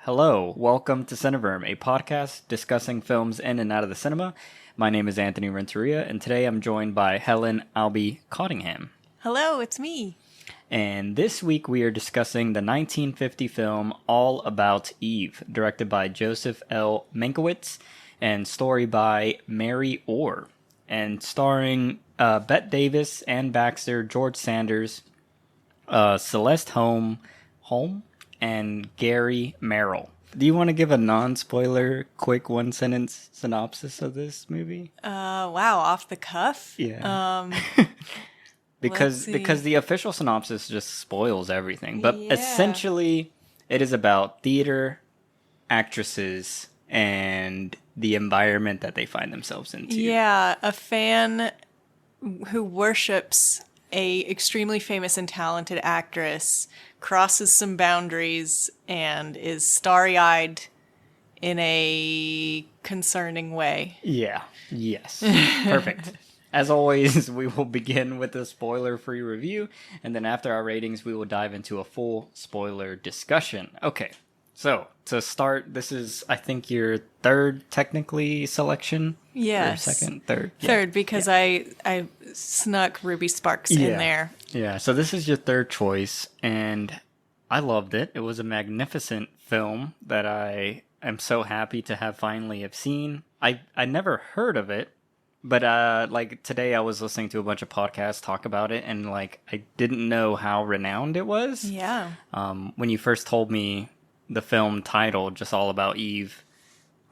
Hello, welcome to Cineverm, a podcast discussing films in and out of the cinema. My name is Anthony Renteria, and today I'm joined by Helen Albee Cottingham. Hello, it's me. And this week we are discussing the 1950 film All About Eve, directed by Joseph L. Mankiewicz and story by Mary Orr, and starring Bette Davis, Ann Baxter, George Sanders, Celeste Holm, and Gary Merrill. Do you want to give a non-spoiler, quick one-sentence synopsis of this movie? Wow, off the cuff? Yeah. Because the official synopsis just spoils everything. But essentially, it is about theater, actresses, and the environment that they find themselves into. Yeah, a fan who worships a extremely famous and talented actress crosses some boundaries and is starry-eyed in a concerning way. Yeah. Yes. Perfect. As always, we will begin with a spoiler-free review, and then after our ratings, we will dive into a full spoiler discussion. Okay, so to start, this is, I think, your third, technically, selection? Yes. Or second, third? Third, because I snuck Ruby Sparks in there. Yeah, so this is your third choice, and I loved it. It was a magnificent film that I am so happy to have finally have seen. I never heard of it. But, like, today I was listening to a bunch of podcasts talk about it, and, like, I didn't know how renowned it was. Yeah. When you first told me the film title, Just All About Eve,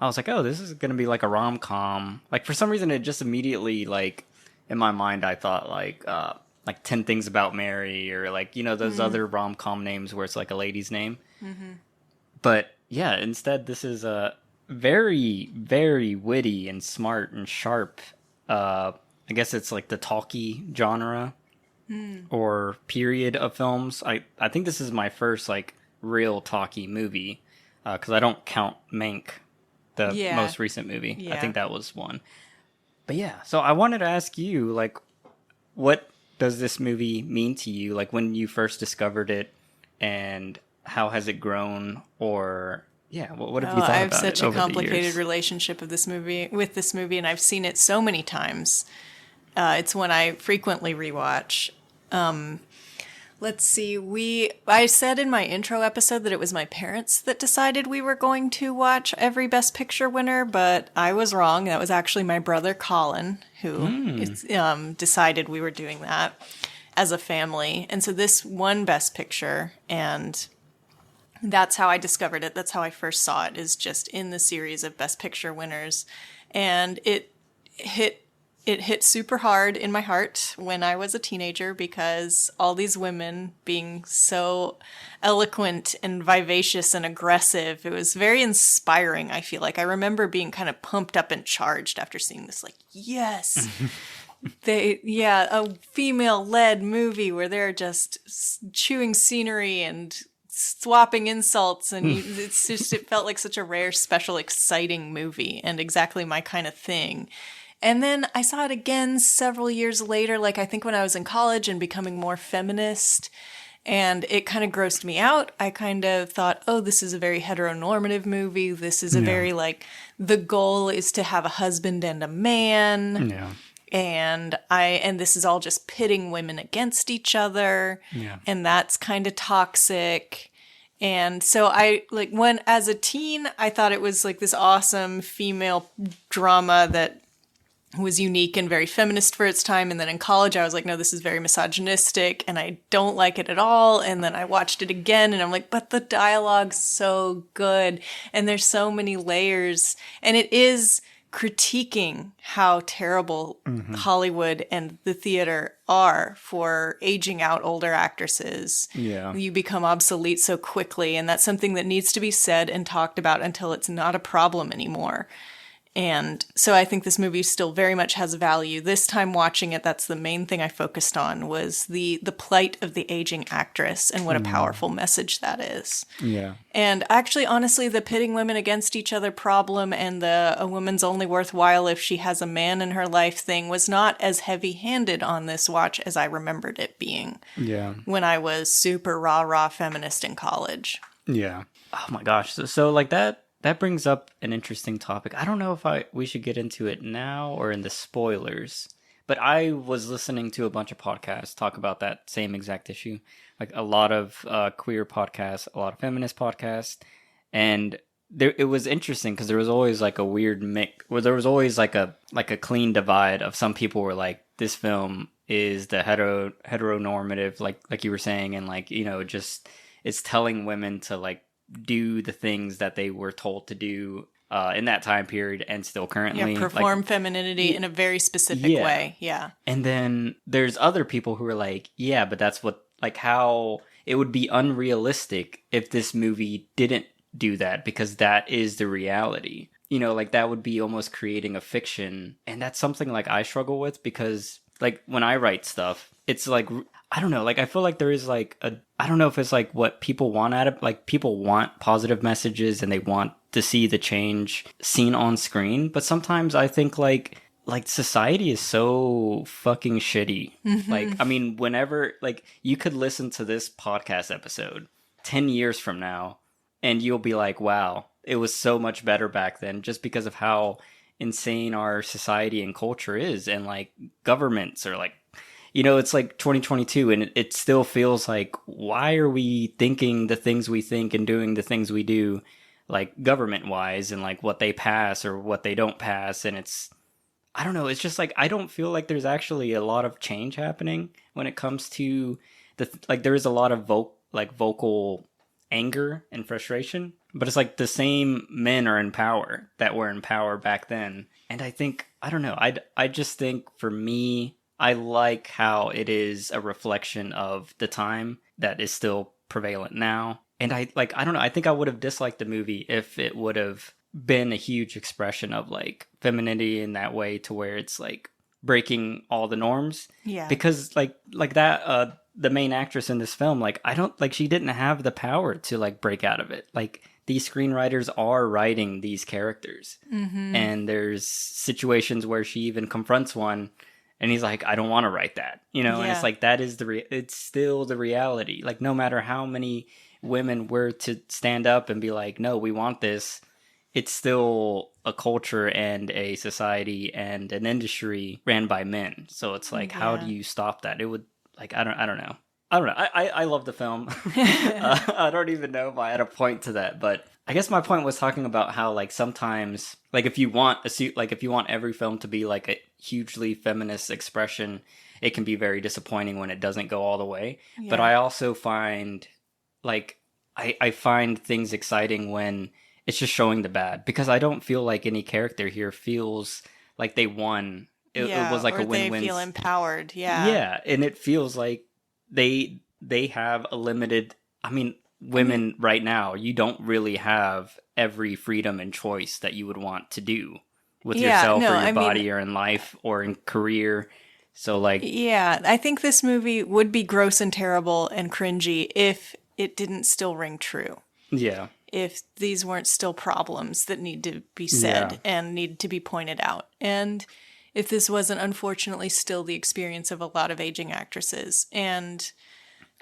I was like, oh, this is going to be, like, a rom-com. Like, for some reason, it just immediately, like, in my mind, I thought, like 10 Things About Mary, or, like, you know, those other rom-com names where it's, like, a lady's name. Mm-hmm. But, yeah, instead, this is a very, very witty and smart and sharp. I guess it's like the talkie genre or period of films. I think this is my first like real talkie movie because I don't count Mank, the most recent movie. Yeah. I think that was one. But yeah, so I wanted to ask you, like, what does this movie mean to you? Like when you first discovered it, and how has it grown? Or yeah, what have you thought about it? I have such a complicated relationship with this movie, and I've seen it so many times. It's one I frequently rewatch. Let's see. I said in my intro episode that it was my parents that decided we were going to watch every Best Picture winner, but I was wrong. That was actually my brother Colin who decided we were doing that as a family. And so this won Best Picture, and that's how I discovered it. That's how I first saw it, is just in the series of Best Picture winners. And it hit super hard in my heart when I was a teenager, because all these women being so eloquent and vivacious and aggressive, it was very inspiring, I feel like. I remember being kind of pumped up and charged after seeing this, like, yes! A female-led movie where they're just chewing scenery and swapping insults, and it felt like such a rare, special, exciting movie, and exactly my kind of thing. And then I saw it again several years later, like I think when I was in college and becoming more feminist, and it kind of grossed me out. I kind of thought, oh, this is a very heteronormative movie. This is a very, like, the goal is to have a husband and a man. Yeah. And this is all just pitting women against each other. Yeah. And that's kind of toxic. And so when as a teen, I thought it was like this awesome female drama that was unique and very feminist for its time. And then in college, I was like, no, this is very misogynistic and I don't like it at all. And then I watched it again and I'm like, but the dialogue's so good. And there's so many layers. And it is critiquing how terrible Hollywood and the theater are for aging out older actresses. Yeah. You become obsolete so quickly, and that's something that needs to be said and talked about until it's not a problem anymore. And so I think this movie still very much has value. This time watching it, that's the main thing I focused on, was the plight of the aging actress and what a powerful message that is. Yeah. And actually, honestly, the pitting women against each other problem and a woman's only worthwhile if she has a man in her life thing was not as heavy-handed on this watch as I remembered it being. Yeah. When I was super rah-rah feminist in college. Yeah. Oh my gosh. So like that brings up an interesting topic. I don't know if I we should get into it now or in the spoilers. But I was listening to a bunch of podcasts talk about that same exact issue. Like a lot of queer podcasts, a lot of feminist podcasts, and there it was interesting because there was always like a weird mix. Where there was always like a clean divide of some people were like, this film is the heteronormative, like you were saying, and like just it's telling women to like do the things that they were told to do in that time period and still currently perform femininity in a very specific yeah. way. Yeah. And then there's other people who are like, yeah, but that's what like how it would be unrealistic if this movie didn't do that because that is the reality. Like that would be almost creating a fiction, and that's something like I struggle with because like when I write stuff, it's like I don't know, like I feel like there is like a I don't know if it's like what people want out of like people want positive messages and they want to see the change seen on screen, but sometimes I think like society is so fucking shitty. Like I mean, whenever like you could listen to this podcast episode 10 years from now and you'll be like, wow, it was so much better back then just because of how insane our society and culture is, and like governments are like it's like 2022 and it still feels like, why are we thinking the things we think and doing the things we do, like government wise, and like what they pass or what they don't pass. And I don't know, it's just like, I don't feel like there's actually a lot of change happening when it comes to like there is a lot of vocal anger and frustration, but it's like the same men are in power that were in power back then. And I think, I don't know, I just think for me, I like how it is a reflection of the time that is still prevalent now. And I don't know, I think I would have disliked the movie if it would have been a huge expression of like femininity in that way, to where it's like breaking all the norms. Yeah. Because like that the main actress in this film, like I don't like, she didn't have the power to like break out of it. Like these screenwriters are writing these characters. And there's situations where she even confronts one and he's like, I don't want to write that, and it's like, that is it's still the reality. Like, no matter how many women were to stand up and be like, no, we want this, it's still a culture and a society and an industry ran by men. So it's like, how do you stop that? It would like, I don't know. I love the film. I don't even know if I had a point to that, but I guess my point was talking about how like sometimes like if you want if you want every film to be like a hugely feminist expression, it can be very disappointing when it doesn't go all the way. Yeah. But I also find like I find things exciting when it's just showing the bad, because I don't feel like any character here feels like they won. It was like a win-win. They feel empowered. Yeah. Yeah, and it feels like they have a limited. I mean, women right now, you don't really have every freedom and choice that you would want to do with yourself or your body or in life or in career. So like, yeah, I think this movie would be gross and terrible and cringy if it didn't still ring true. Yeah. If these weren't still problems that need to be said and need to be pointed out. And if this wasn't unfortunately still the experience of a lot of aging actresses and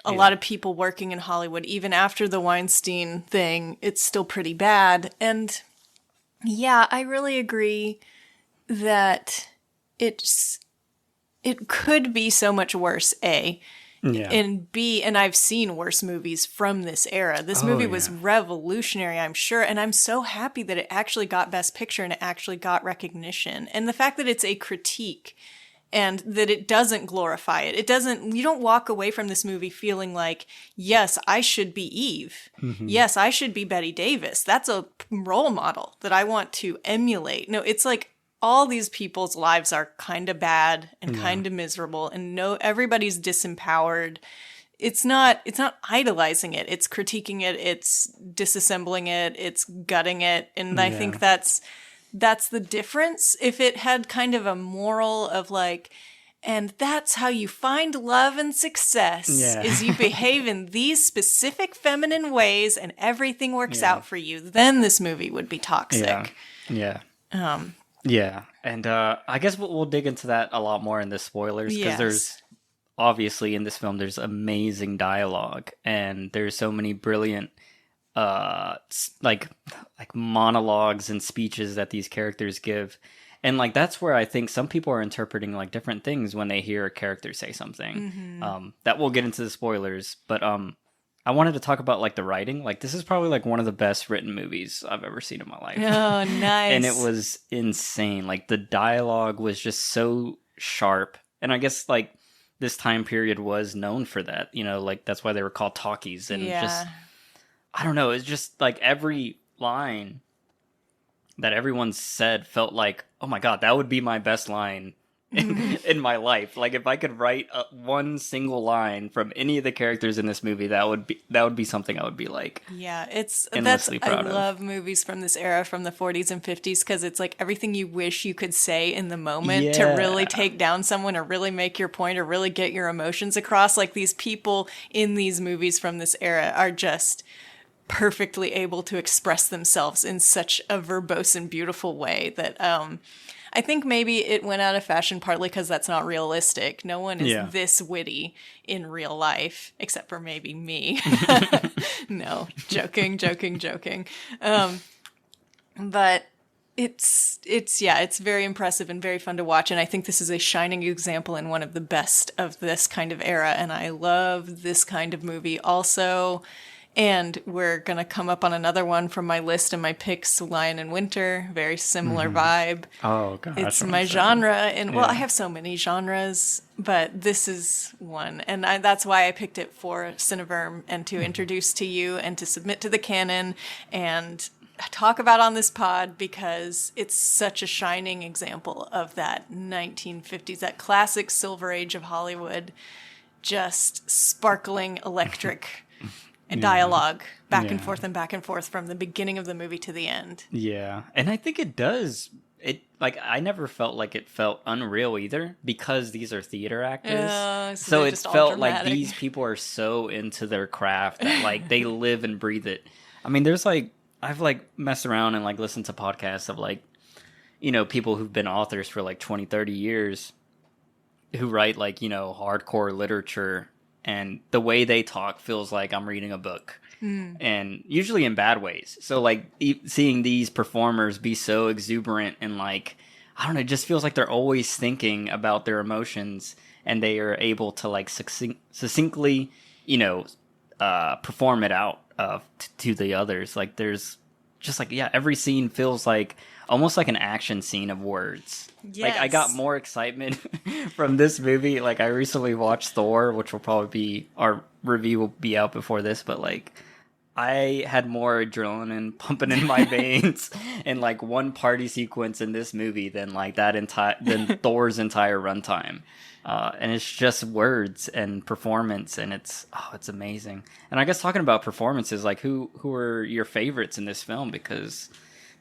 a lot of people working in Hollywood, even after the Weinstein thing, it's still pretty bad. And yeah, I really agree that it could be so much worse, A. Yeah. And B, and I've seen worse movies from this era. This movie was revolutionary, I'm sure. And I'm so happy that it actually got Best Picture and it actually got recognition. And the fact that it's a critique and that it doesn't glorify it. You don't walk away from this movie feeling like, yes, I should be Eve. Mm-hmm. Yes, I should be Bette Davis. That's a role model that I want to emulate. No, it's like, all these people's lives are kind of bad and kind of miserable, and everybody's disempowered. It's not idolizing it. It's critiquing it. It's disassembling it. It's gutting it. And I think that's the difference. If it had kind of a moral of like, and that's how you find love and success is you behave in these specific feminine ways and everything works out for you, then this movie would be toxic. Yeah. Yeah, and I guess we'll dig into that a lot more in the spoilers, because there's obviously in this film there's amazing dialogue and there's so many brilliant like monologues and speeches that these characters give. And like that's where I think some people are interpreting like different things when they hear a character say something. That we'll get into the spoilers, but I wanted to talk about like the writing. Like this is probably like one of the best written movies I've ever seen in my life. Oh, nice. And it was insane. Like the dialogue was just so sharp. And I guess like this time period was known for that, you know, like that's why they were called talkies. And just, I don't know, it's just like every line that everyone said felt like, oh my God, that would be my best line in my life. Like if I could write one single line from any of the characters in this movie, that would be something I would be like, endlessly proud of. I love movies from this era, from the 40s and 50s, because it's like everything you wish you could say in the moment to really take down someone or really make your point or really get your emotions across. Like these people in these movies from this era are just perfectly able to express themselves in such a verbose and beautiful way that I think maybe it went out of fashion partly because that's not realistic. No one is this witty in real life, except for maybe me. No, joking. But it's very impressive and very fun to watch. And I think this is a shining example and one of the best of this kind of era. And I love this kind of movie also. And we're going to come up on another one from my list and my picks, Lion in Winter. Very similar vibe. Oh, gosh. It's my genre. And, well, I have so many genres, but this is one. And that's why I picked it for Cineverm and to introduce to you and to submit to the canon and talk about on this pod, because it's such a shining example of that 1950s, that classic Silver Age of Hollywood, just sparkling electric dialogue back and forth from the beginning of the movie to the end. Yeah. And I think it does. It like I never felt like it felt unreal either, because these are theater actors. So it felt like these people are so into their craft that like they live and breathe it. I mean, there's like I've like messed around and like listened to podcasts of like, you know, people who've been authors for like 20, 30 years who write like, you know, hardcore literature. And the way they talk feels like I'm reading a book, and usually in bad ways. So like seeing these performers be so exuberant and like, I don't know, it just feels like they're always thinking about their emotions, and they are able to like succinctly, you know, perform it out to the others. Like there's just like, every scene feels like almost like an action scene of words. Yes. Like I got more excitement from this movie. Like I recently watched Thor, which will probably be, our review will be out before this, but like I had more adrenaline pumping in my veins in like one party sequence in this movie than like than Thor's entire runtime. And it's just words and performance, and it's amazing. And I guess talking about performances, like who are your favorites in this film, because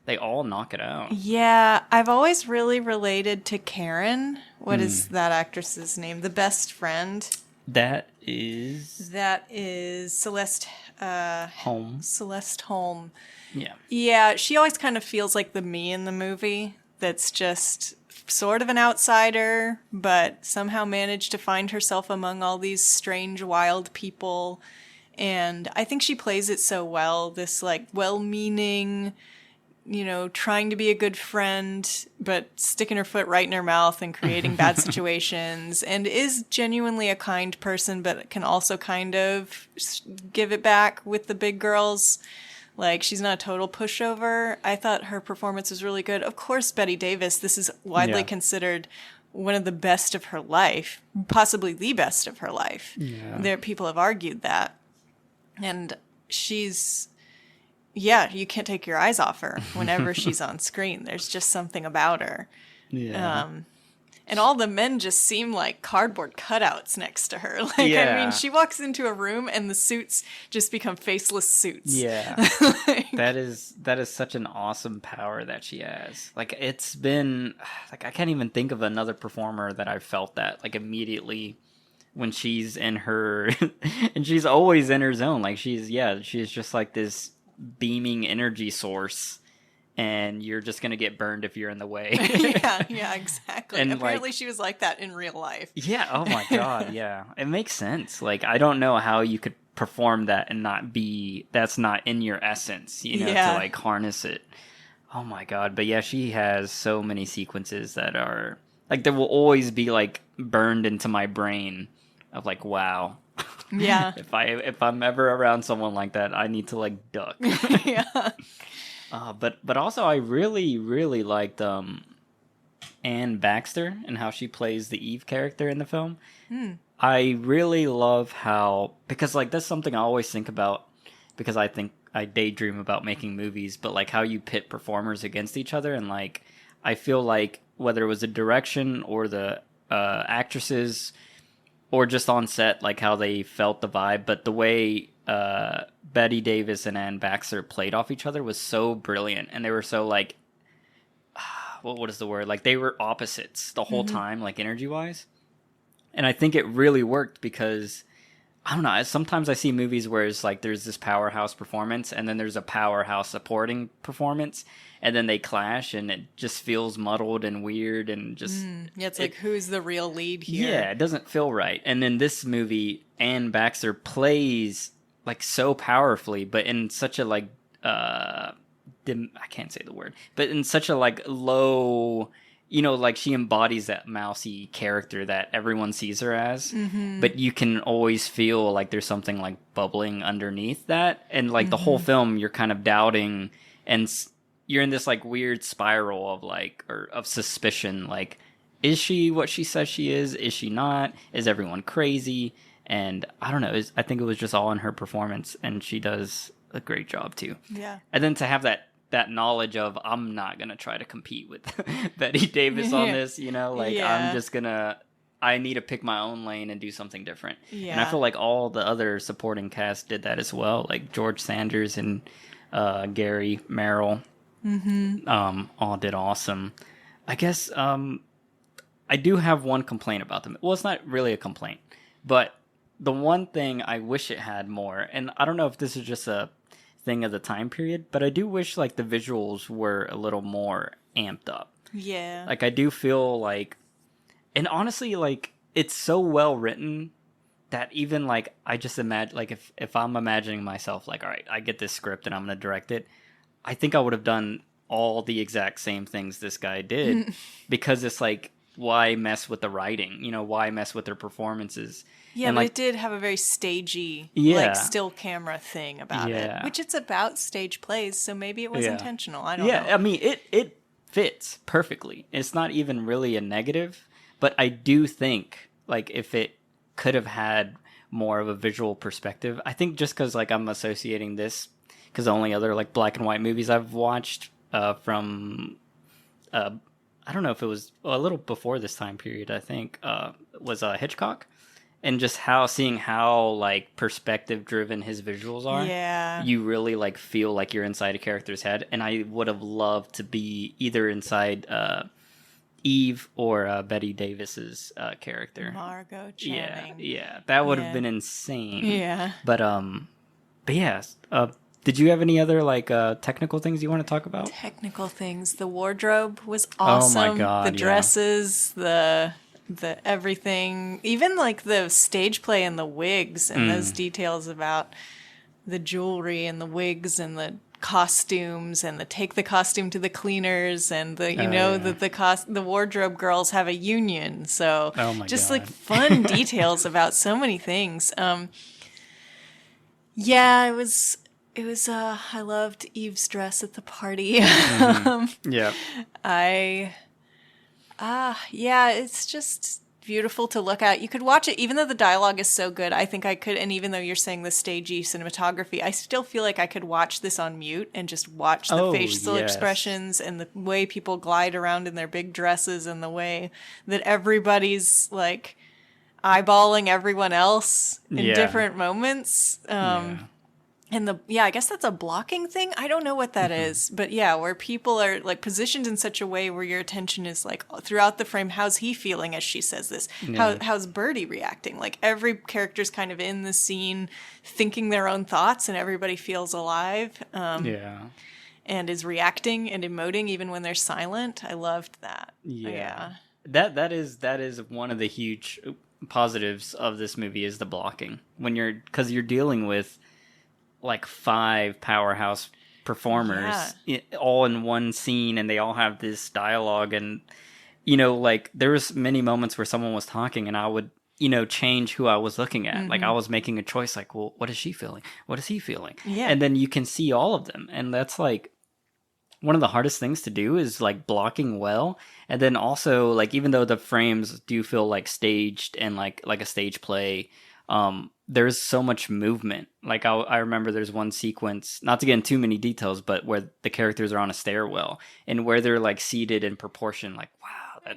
they all knock it out. Yeah, I've always really related to Karen. What is that actress's name? The best friend. That is Celeste Holm. Celeste Holm. Yeah. Yeah, she always kind of feels like the me in the movie that's just sort of an outsider, but somehow managed to find herself among all these strange, wild people. And I think she plays it so well, this like well-meaning, you know, trying to be a good friend, but sticking her foot right in her mouth and creating bad situations, and is genuinely a kind person, but can also kind of give it back with the big girls. Like, she's not a total pushover. I thought her performance was really good. Of course, Bette Davis, this is widely considered one of the best of her life, possibly the best of her life. Yeah. People have argued that. And she's... Yeah, you can't take your eyes off her whenever she's on screen. There's just something about her. Yeah. And all the men just seem like cardboard cutouts next to her. Like, I mean, she walks into a room and the suits just become faceless suits. Yeah. That is such an awesome power that she has. Like, it's been, like, I can't even think of another performer that I've felt that, like, immediately when she's in her, and she's always in her zone. Like, she's just like this beaming energy source, and you're just gonna get burned if you're in the way. yeah, exactly. And apparently she was like that in real life. Yeah. Oh my God. Yeah, it makes sense. Like, I don't know how you could perform that and not be that's not in your essence, you know, to like harness it. Oh my god. But yeah, she has so many sequences that are like that will always be like burned into my brain of like, wow. Yeah. if I'm ever around someone like that, I need to like duck. Yeah. But also I really liked Anne Baxter and how she plays the Eve character in the film. I really love how, because like that's something I always think about, because I think I daydream about making movies, but like how you pit performers against each other, and like I feel like whether it was the direction or the actresses or just on set, like how they felt the vibe, but the way Betty Davis and Anne Baxter played off each other was so brilliant, and they were so like, what is the word? Like they were opposites the whole time, like energy wise. And I think it really worked because, I don't know, sometimes I see movies where it's like there's this powerhouse performance and then there's a powerhouse supporting performance and then they clash and it just feels muddled and weird and just... Yeah, it's like, who's the real lead here? Yeah, it doesn't feel right. And then this movie, Anne Baxter plays like so powerfully, but in such a like, I can't say the word, but in such a like low... You know, like she embodies that mousy character that everyone sees her as, but you can always feel like there's something like bubbling underneath that. And like the whole film, you're kind of doubting and you're in this like weird spiral of like, or of suspicion. Like, is she what she says she is? Is she not? Is everyone crazy? And I don't know. I think it was just all in her performance, and she does a great job too. Yeah. And then to have that knowledge of, I'm not going to try to compete with Betty Davis on this, you know, like I'm just going to, I need to pick my own lane and do something different. Yeah. And I feel like all the other supporting cast did that as well. Like George Sanders and Gary Merrill all did awesome. I guess I do have one complaint about them. Well, it's not really a complaint, but the one thing I wish it had more, and I don't know if this is just a thing of the time period, but I do wish like the visuals were a little more amped up. Yeah. Like I do feel like, and honestly, like it's so well written that even like I just imagine, like if I'm imagining myself like, all right, I get this script and I'm going to direct it, I think I would have done all the exact same things this guy did because it's like, why mess with the writing? You know, why mess with their performances? Yeah, and but like, it did have a very stagey, like still camera thing about it, which it's about stage plays, so maybe it was intentional. I don't know. Yeah, I mean, it fits perfectly. It's not even really a negative, but I do think like if it could have had more of a visual perspective, I think just because like I'm associating this because the only other like black and white movies I've watched from I don't know if it was a little before this time period, I think was Hitchcock. And just seeing how like perspective driven his visuals are, you really like feel like you're inside a character's head. And I would have loved to be either inside Eve or Betty Davis's character, Margot Channing. Yeah, that would have been insane. Yeah, but yeah. Did you have any other like technical things you want to talk about? Technical things. The wardrobe was awesome. Oh my god! The dresses, the everything, even like the stage play and the wigs and those details about the jewelry and the wigs and the costumes and take the costume to the cleaners and that the wardrobe girls have a union. So like fun details about so many things. Yeah, it was I loved Eve's dress at the party. Yeah. Yeah, it's just beautiful to look at. You could watch it, even though the dialogue is so good, I think I could, and even though you're saying the stagey cinematography, I still feel like I could watch this on mute and just watch the facial expressions and the way people glide around in their big dresses and the way that everybody's like eyeballing everyone else in different moments. And I guess that's a blocking thing. I don't know what that is, but where people are like positioned in such a way where your attention is like throughout the frame. How's he feeling as she says this? How's Birdie reacting? Like every character's kind of in the scene thinking their own thoughts, and everybody feels alive. And is reacting and emoting even when they're silent. I loved that. That is one of the huge. positives of this movie is the blocking. Because you're dealing with like 5 powerhouse performers all in one scene, and they all have this dialogue, and like there was many moments where someone was talking and I would change who I was looking at. Like I was making a choice, like, well, what is she feeling, what is he feeling? And then you can see all of them, and that's like one of the hardest things to do, is like blocking well. And then also, like, even though the frames do feel like staged and like a stage play, there's so much movement. Like I remember there's one sequence, not to get into too many details, but where the characters are on a stairwell and where they're like seated in proportion. Like, wow,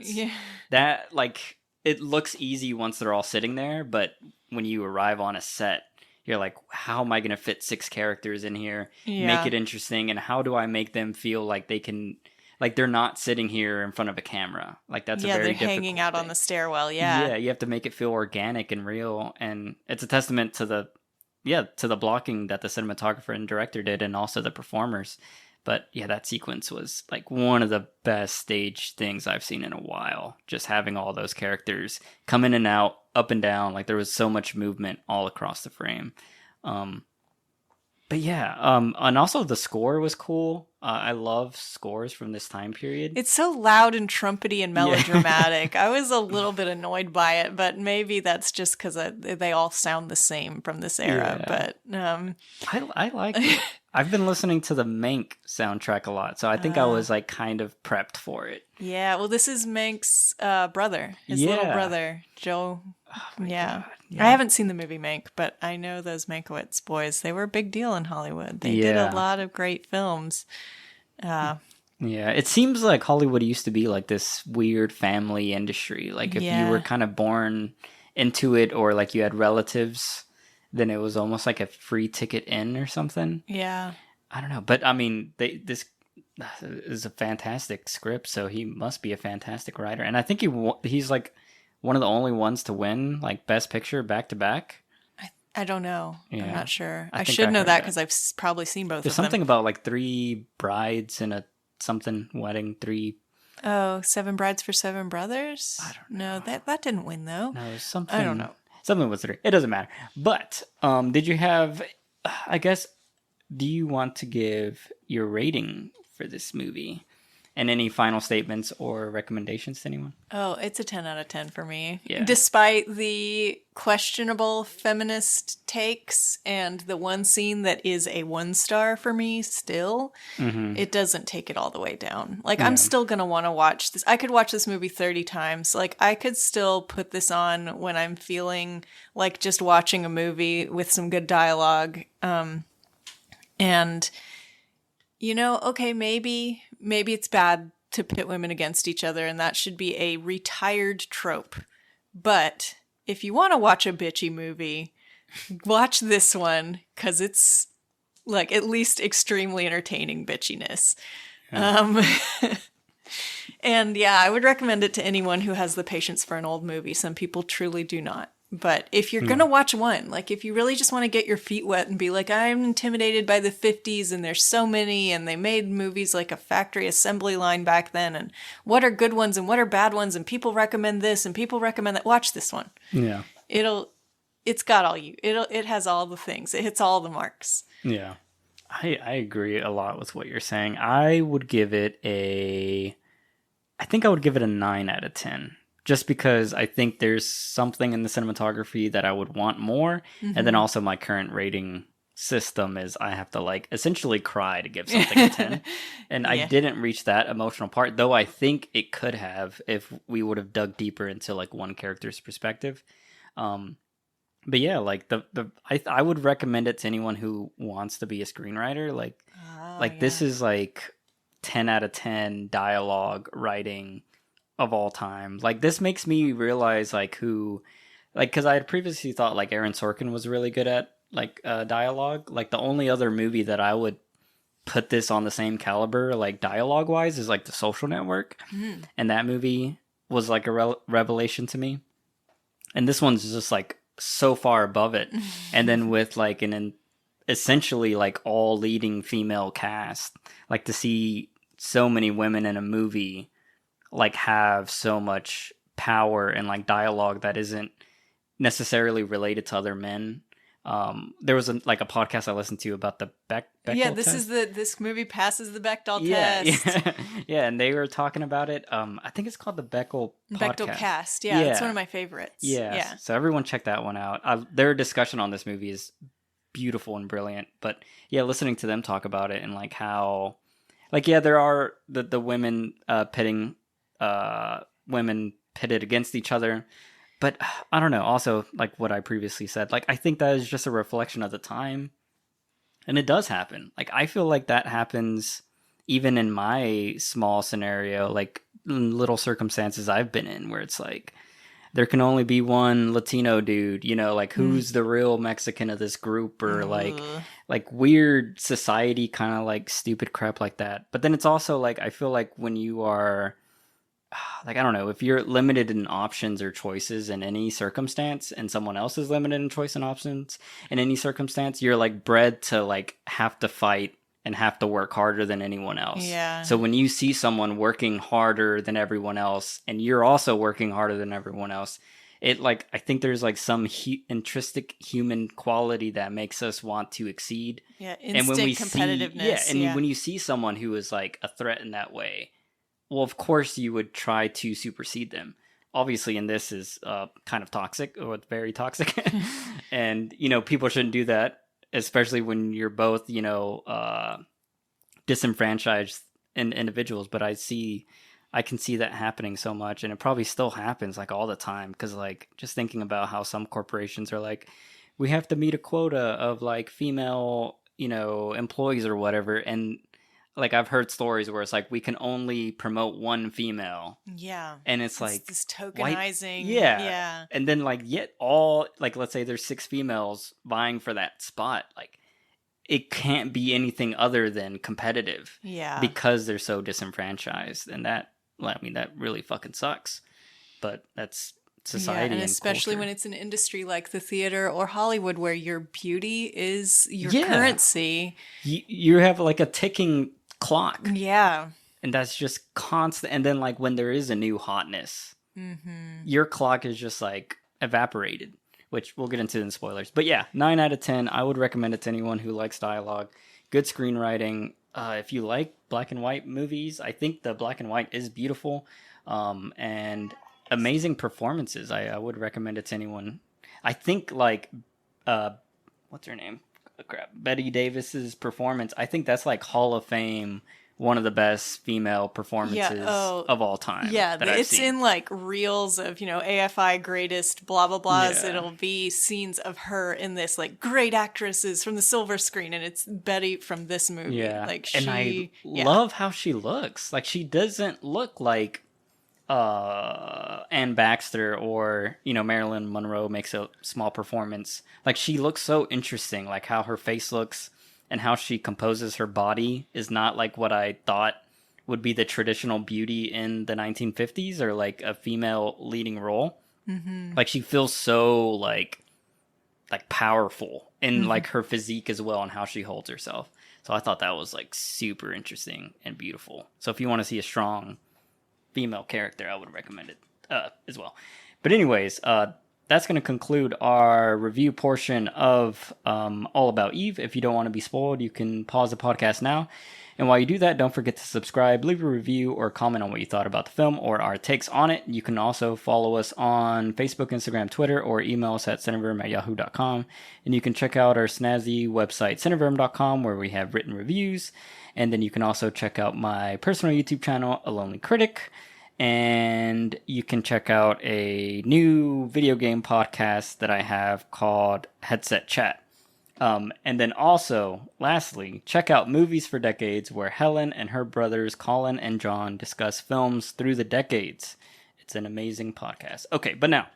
that like, it looks easy once they're all sitting there, but when you arrive on a set, you're like, how am I going to fit 6 characters in here, make it interesting, and how do I make them feel like they can, like they're not sitting here in front of a camera? Like that's a very difficult they're hanging out thing. on the stairwell. Yeah, you have to make it feel organic and real, and it's a testament to the blocking that the cinematographer and director did, and also the performers. But yeah, that sequence was like one of the best stage things I've seen in a while. Just having all those characters come in and out, up and down, like there was so much movement all across the frame. But yeah, and also the score was cool. I love scores from this time period. It's so loud and trumpety and melodramatic. I was a little bit annoyed by it, but maybe that's just because they all sound the same from this era. Yeah. But I like it. I've been listening to the Mank soundtrack a lot, so I think I was like kind of prepped for it. Yeah, well, this is Mank's brother, his little brother, Joe. Oh yeah. God. I haven't seen the movie Mank, but I know those Mankiewicz boys. They were a big deal in Hollywood. They did a lot of great films. Yeah, it seems like Hollywood used to be like this weird family industry. Like if you were kind of born into it, or like you had relatives, then it was almost like a free ticket in or something. Yeah. I don't know. But I mean, this is a fantastic script, so he must be a fantastic writer. And I think he's like one of the only ones to win like Best Picture back to back. I don't know. Yeah. I'm not sure. I think should I know heard that because I've probably seen both There's of them. something about like 3 brides and a something wedding, 3. Oh, 7 Brides for 7 Brothers? I don't know. No, that didn't win though. No, there's something. I don't know. Something with 3. It doesn't matter. But did you have? I guess. Do you want to give your rating for this movie? And any final statements or recommendations to anyone? Oh, it's a 10 out of 10 for me. Yeah. Despite the questionable feminist takes and the one scene that is a 1-star for me still, it doesn't take it all the way down. Like, I'm still going to want to watch this. I could watch this movie 30 times. Like, I could still put this on when I'm feeling like just watching a movie with some good dialogue. And, okay, maybe it's bad to pit women against each other, and that should be a retired trope. But if you want to watch a bitchy movie, watch this one, because it's, like, at least extremely entertaining bitchiness. Yeah. And, yeah, I would recommend it to anyone who has the patience for an old movie. Some people truly do not. But if you're going to watch one, like if you really just want to get your feet wet and be like, I'm intimidated by the 50s and there's so many and they made movies like a factory assembly line back then, and what are good ones and what are bad ones, and people recommend this and people recommend that, watch this one. Yeah. It's got all it has all the things. It hits all the marks. Yeah. I agree a lot with what you're saying. I would give it a 9 out of 10. Just because I think there's something in the cinematography that I would want more. And then also my current rating system is I have to like essentially cry to give something a 10. And I didn't reach that emotional part, though I think it could have if we would have dug deeper into like one character's perspective. But yeah, like I would recommend it to anyone who wants to be a screenwriter. This is like 10 out of 10 dialogue writing of all time. Like, this makes me realize like who, like, because I had previously thought like Aaron Sorkin was really good at like dialogue. Like, the only other movie that I would put this on the same caliber like dialogue wise is like The Social Network, and that movie was like a revelation to me. And this one's just like so far above it. And then with like essentially like all leading female cast, like to see so many women in a movie like have so much power and like dialogue that isn't necessarily related to other men. There was like a podcast I listened to about the Yeah, Bechdel test. this movie passes the Bechdel Yeah, test. yeah, yeah, and they were talking about it. I think it's called the Bechdel Bechdel podcast. cast. Yeah, it's one of Yeah, my favorites. yes. Yeah. So everyone check that one out. Their discussion on this movie is beautiful and brilliant. But yeah, listening to them talk about it and like how, like yeah, there are the women pitting women pitted against each other. But I don't know. Also, like what I previously said, like I think that is just a reflection of the time, and it does happen. Like I feel like that happens even in my small scenario, like little circumstances I've been in, where it's like there can only be one Latino dude, you know, like who's the real Mexican of this group, or like weird society kind of like stupid crap like that. But then it's also like I feel like when you are like I don't know, if you're limited in options or choices in any circumstance and someone else is limited in choice and options in any circumstance, you're like bred to like have to fight and have to work harder than anyone else. Yeah. So when you see someone working harder than everyone else and you're also working harder than everyone else, it like I think there's like some intrinsic human quality that makes us want to exceed. Yeah, And when we instant competitiveness. see when you see someone who is like a threat in that way, well, of course you would try to supersede them. Obviously, and this is kind of toxic, or very toxic, and you know people shouldn't do that, especially when you're both disenfranchised individuals. But I can see that happening so much, and it probably still happens like all the time. Because like just thinking about how some corporations are like, we have to meet a quota of like female employees or whatever, and like I've heard stories where it's like we can only promote one female. Yeah. And it's like this tokenizing. Yeah. And then like yet all like let's say there's 6 females vying for that spot. Like it can't be anything other than competitive. Yeah. Because they're so disenfranchised. And that that really fucking sucks. But that's society, and especially culture. when it's an industry like the theater or Hollywood where your beauty is your currency. You have like a ticking clock. Yeah. And that's just constant. And then like when there is a new hotness, your clock is just like evaporated, which we'll get into in spoilers. But yeah, 9 out of 10. I would recommend it to anyone who likes dialogue, good screenwriting. If you like black and white movies, I think the black and white is beautiful, and amazing performances. I would recommend it to anyone. I think like what's her name? Crap, Betty Davis's performance. I think that's like Hall of Fame, one of the best female performances of all time. Yeah, it's seen. In like reels of AFI greatest blah blah blahs. Yeah. It'll be scenes of her in this like great actresses from the silver screen, and it's Betty from this movie. Yeah, like and I love how she looks. Like she doesn't look like Anne Baxter or Marilyn Monroe makes a small performance. Like she looks so interesting, like how her face looks and how she composes her body is not like what I thought would be the traditional beauty in the 1950s or like a female leading role. Like she feels so like powerful in like her physique as well and how she holds herself. So I thought that was like super interesting and beautiful. So if you want to see a strong female character, I would recommend it as well. But anyways, that's going to conclude our review portion of All About Eve. If you don't want to be spoiled, you can pause the podcast now. And while you do that, don't forget to subscribe, leave a review, or comment on what you thought about the film or our takes on it. You can also follow us on Facebook, Instagram, Twitter, or email us at cineverm@yahoo.com. And you can check out our snazzy website, cineverm.com, where we have written reviews. And then you can also check out my personal YouTube channel, A Lonely Critic. And you can check out a new video game podcast that I have called Headset Chat. And then also, lastly, check out Movies for Decades, where Helen and her brothers Colin and John discuss films through the decades. It's an amazing podcast. Okay, but now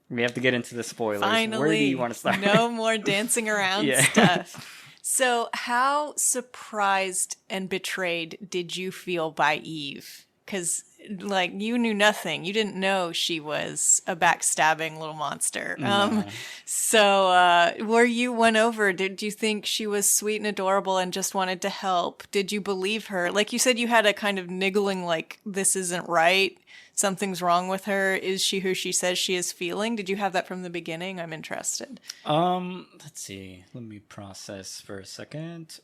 we have to get into the spoilers. Finally, where do you want to start? No more dancing around stuff. So, how surprised and betrayed did you feel by Eve? Because like you knew nothing. You didn't know she was a backstabbing little monster. No. So were you won over? Did you think she was sweet and adorable and just wanted to help? Did you believe her? Like you said, you had a kind of niggling, like, this isn't right. Something's wrong with her. Is she who she says she is feeling? Did you have that from the beginning? I'm interested. Let's see. Let me process for a second.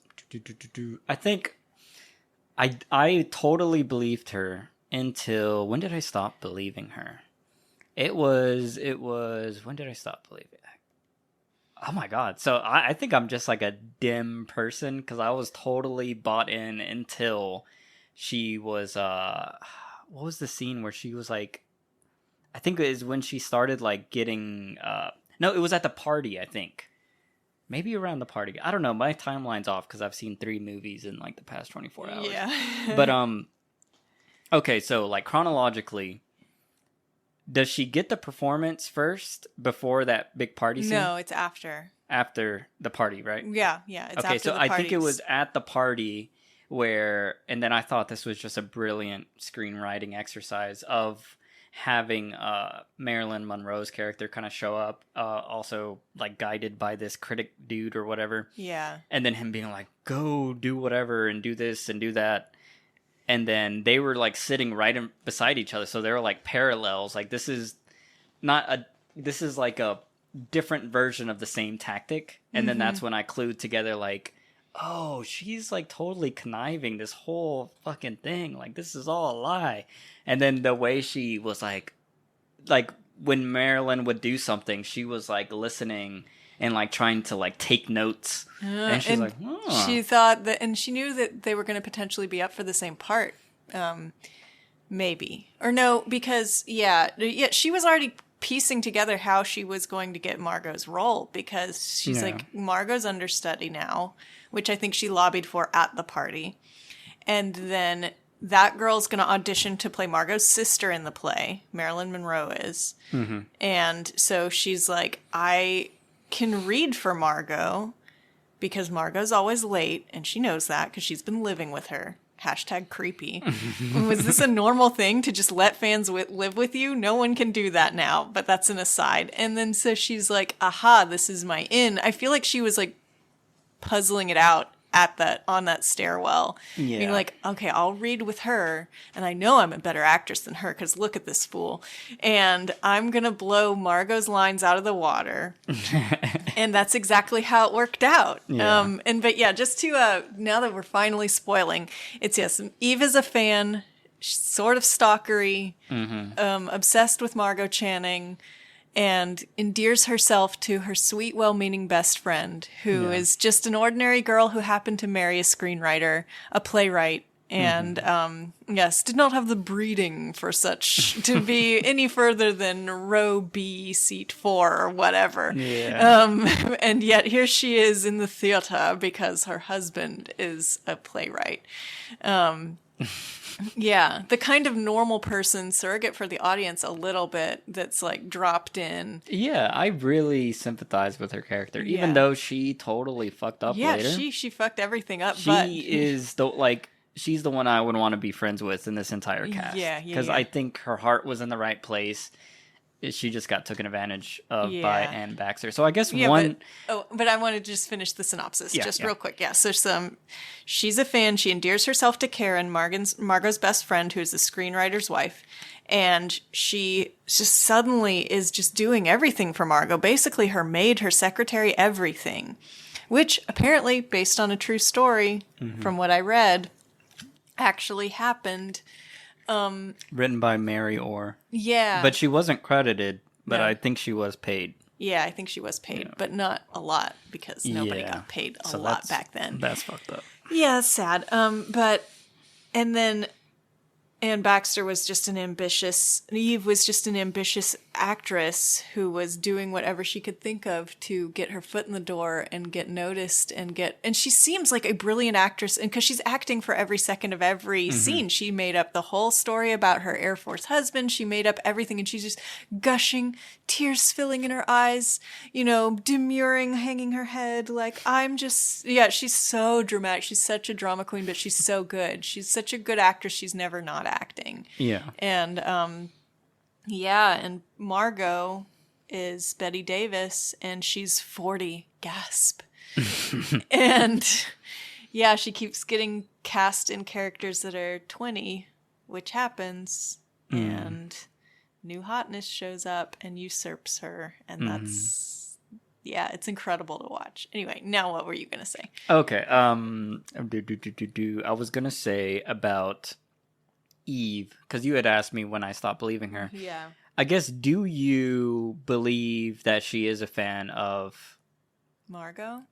I think I totally believed her until when did I stop believing her? It was when did I stop believing? Oh my god. So I think I'm just like a dim person because I was totally bought in until she was what was the scene where she was like, I think it is when she started like getting no, it was at the party, I think. Maybe around the party. I don't know, my timeline's off because I've seen 3 movies in like the past 24 hours. Yeah. But okay, so like chronologically, does she get the performance first before that big party scene? No, it's after. After the party, right? Yeah, it's okay, after so the I think it parties. was at the party where, and then I thought this was just a brilliant screenwriting exercise of having Marilyn Monroe's character kind of show up, also like guided by this critic dude or whatever. Yeah. And then him being like, go do whatever and do this and do that. And then they were like sitting right beside each other, so they were like parallels. Like this is like a different version of the same tactic. And then that's when I clued together like, oh, she's like totally conniving this whole fucking thing. Like this is all a lie. And then the way she was like when Marilyn would do something, she was like listening and like trying to like take notes. And she's like, oh. She thought that, and she knew that they were going to potentially be up for the same part. Maybe. Or no, because, yeah, she was already piecing together how she was going to get Margot's role, because she's like, Margot's understudy now, which I think she lobbied for at the party. And then that girl's going to audition to play Margot's sister in the play. Marilyn Monroe is. Mm-hmm. And so she's like, I can read for Margot because Margot's always late, and she knows that because she's been living with her. Hashtag creepy. Was this a normal thing to just let fans live with you? No one can do that now, but that's an aside. And then so she's like, aha, this is my in. I feel like she was like puzzling it out on that stairwell. Yeah. Being like, okay, I'll read with her, and I know I'm a better actress than her because look at this fool. And I'm going to blow Margot's lines out of the water. And that's exactly how it worked out. Yeah. But yeah, just to, now that we're finally spoiling, it's yes, Eve is a fan, sort of stalkery, obsessed with Margot Channing, and endears herself to her sweet, well-meaning best friend, who is just an ordinary girl who happened to marry a screenwriter, a playwright, and, yes, did not have the breeding for such to be any further than row B, seat 4, or whatever. Yeah. And yet here she is in the theater because her husband is a playwright. Yeah, the kind of normal person surrogate for the audience a little bit that's like dropped in. Yeah, I really sympathize with her character, even though she totally fucked up later. Yeah, she fucked everything up. Is she's the one I would want to be friends with in this entire cast. Yeah. Because I think her heart was in the right place. She just got taken advantage of by Anne Baxter. So I guess one... But I want to just finish the synopsis real quick. Yeah, so she's a fan. She endears herself to Karen, Margot's best friend, who is the screenwriter's wife. And she just suddenly is just doing everything for Margot. Basically her maid, her secretary, everything. Which apparently, based on a true story, from what I read, actually happened. Written by Mary Orr. Yeah. But she wasn't credited, but No. I think she was paid. Yeah, I think she was paid, but not a lot because nobody got paid a lot back then. That's fucked up. Yeah, it's sad. And then Anne Baxter was just Eve was just an ambitious actress who was doing whatever she could think of to get her foot in the door and get noticed and she seems like a brilliant actress, and because she's acting for every second of every scene. She made up the whole story about her Air Force husband. She made up everything, and she's just gushing, tears filling in her eyes, demurring, hanging her head. Like, she's so dramatic. She's such a drama queen, but she's so good. She's such a good actress. She's never not acting. Yeah. And and Margot is Betty Davis, and she's 40. Gasp. And she keeps getting cast in characters that are 20, which happens, and new hotness shows up and usurps her, and that's it's incredible to watch. Anyway, now what were you gonna say? Okay. I was gonna say about Eve, because you had asked me when I stopped believing her. Yeah. I guess, do you believe that she is a fan of Margot?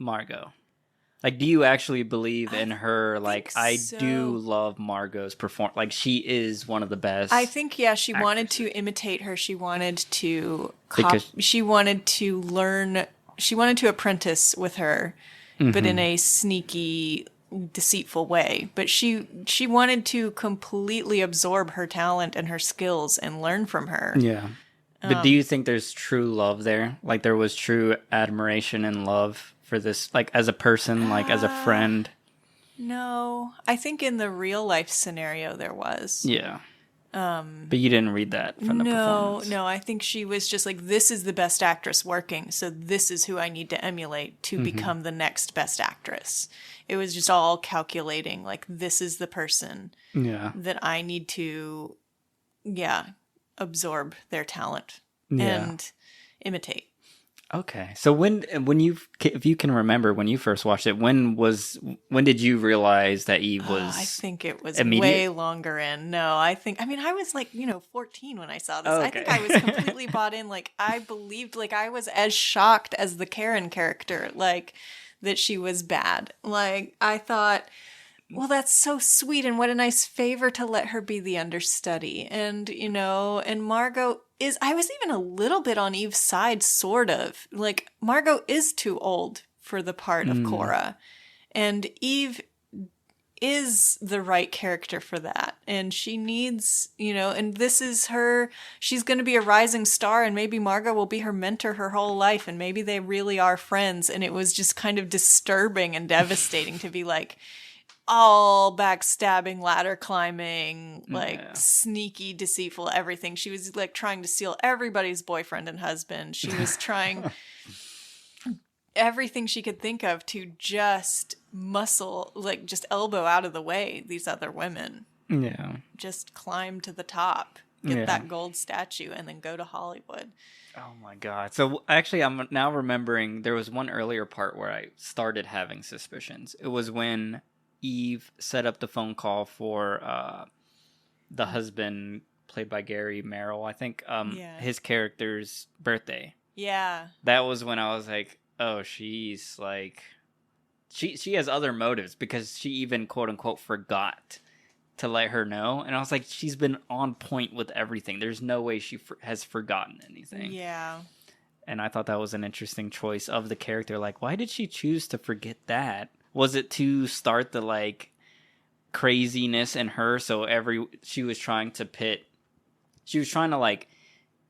Like, do you actually believe in her? Like, I so. do love Margot's performance. Like, she is one of the best. I think, she wanted to imitate her. She wanted to she wanted to learn. She wanted to apprentice with her, but in a sneaky, deceitful way. But she wanted to completely absorb her talent and her skills and learn from her. Yeah. But do you think there's true love there? Like, there was true admiration and love for this, like, as a person, like, as a friend? No. I think in the real life scenario there was. Yeah. But you didn't read that from the performance. No, I think she was just like, this is the best actress working, so this is who I need to emulate to become the next best actress. It was just all calculating, like, this is the person that I need to, absorb their talent and imitate. Okay. So if you can remember when you first watched it, when did you realize that Eve was I think it was immediate? Way longer in. No, I was like, 14 when I saw this. Okay. I think I was completely bought in. Like, I believed, like, I was as shocked as the Karen character, like, that she was bad. Like, I thought, well, that's so sweet, and what a nice favor to let her be the understudy. And, and Margot is, I was even a little bit on Eve's side, sort of. Like, Margot is too old for the part of Cora. And Eve is the right character for that. And she needs, and this is her, she's going to be a rising star, and maybe Margot will be her mentor her whole life, and maybe they really are friends. And it was just kind of disturbing and devastating to be like, all backstabbing, ladder climbing, like sneaky, deceitful, everything. She was like trying to steal everybody's boyfriend and husband. She was trying everything she could think of to just just elbow out of the way these other women. Yeah. Just climb to the top, get that gold statue, and then go to Hollywood. Oh my God. So actually, I'm now remembering there was one earlier part where I started having suspicions. It was when Eve set up the phone call for the husband, played by Gary Merrill, I think, his character's birthday. Yeah. That was when I was like, oh, she's like, she has other motives, because she even, quote unquote, forgot to let her know. And I was like, she's been on point with everything. There's no way she has forgotten anything. Yeah. And I thought that was an interesting choice of the character. Like, why did she choose to forget that? Was it to start the, like, craziness in her? So she was trying to, like,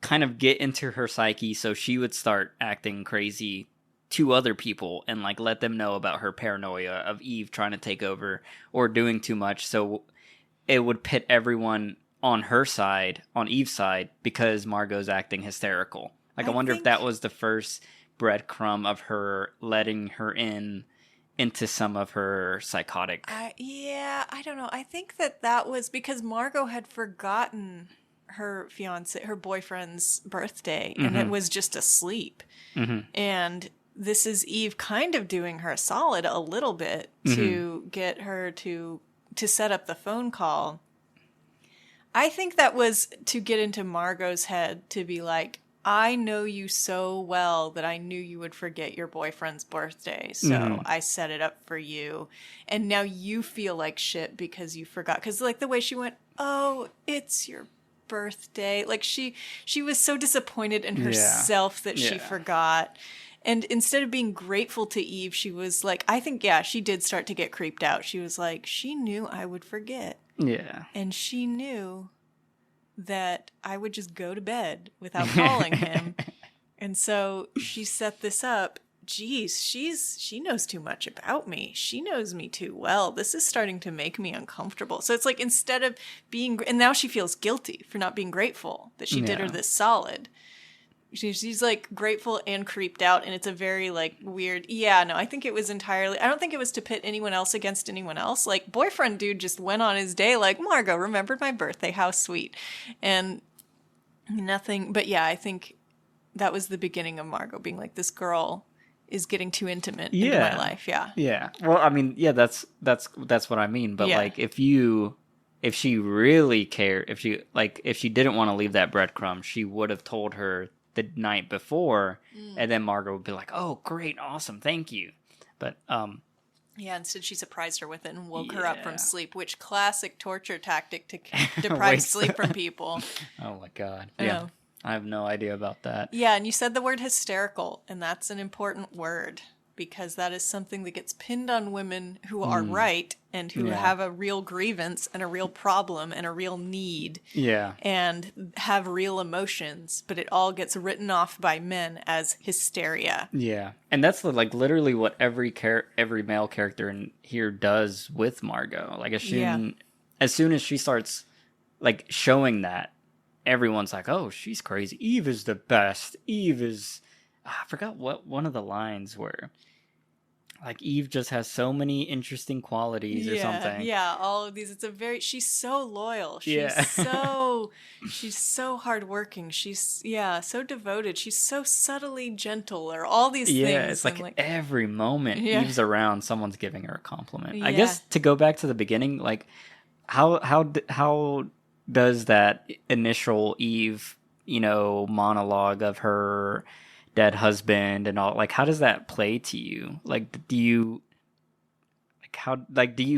kind of get into her psyche so she would start acting crazy to other people and, like, let them know about her paranoia of Eve trying to take over or doing too much. So it would pit everyone on her side, on Eve's side, because Margot's acting hysterical. Like, I wonder if that was the first breadcrumb of her letting her into some of her psychotic. I don't know. I think that was because Margot had forgotten her boyfriend's birthday, and it was just asleep. And this is Eve kind of doing her a solid a little bit to get her to set up the phone call. I think that was to get into Margot's head, to be like, I know you so well that I knew you would forget your boyfriend's birthday, so I set it up for you. And now you feel like shit because you forgot. Because, like, the way she went, oh, it's your birthday. Like she was so disappointed in herself that she forgot. And instead of being grateful to Eve, she was like, I think, she did start to get creeped out. She was like, she knew I would forget. Yeah. And she knew that I would just go to bed without calling him. And so she set this up. Geez, she knows too much about me. She knows me too well. This is starting to make me uncomfortable. So it's like, instead of being, and now she feels guilty for not being grateful that she did her this solid. She's like grateful and creeped out, and it's a very like weird. Yeah, no, I think it was entirely. I don't think it was to pit anyone else against anyone else. Like, boyfriend dude just went on his day like, Margot remembered my birthday. How sweet. And nothing. But yeah, I think that was the beginning of Margot being like, this girl is getting too intimate into my life. Yeah. Yeah. Well, I mean, yeah, that's what I mean. But like, if she really cared, if she didn't want to leave that breadcrumb, she would have told her the night before, and then Margot would be like, "Oh, great, awesome, thank you." But instead she surprised her with it and woke her up from sleep, which classic torture tactic to deprive sleep from people. Oh my God. Yeah. I have no idea about that. Yeah, and you said the word hysterical, and that's an important word because that is something that gets pinned on women who are right and who have a real grievance and a real problem and a real need. Yeah. And have real emotions, but it all gets written off by men as hysteria. Yeah. And that's like literally what every male character in here does with Margot. Like as soon as she starts like showing that, everyone's like, "Oh, she's crazy. Eve is the best. Eve is..." I forgot what one of the lines were. Like, Eve just has so many interesting qualities or something. Yeah, all of these. She's so loyal. She's so hardworking. She's, so devoted. She's so subtly gentle, or all these things. Yeah, it's like every moment Eve's around, someone's giving her a compliment. Yeah. I guess to go back to the beginning, like, how does that initial Eve, monologue of her dead husband and all, like, how does that play to you? Like, do you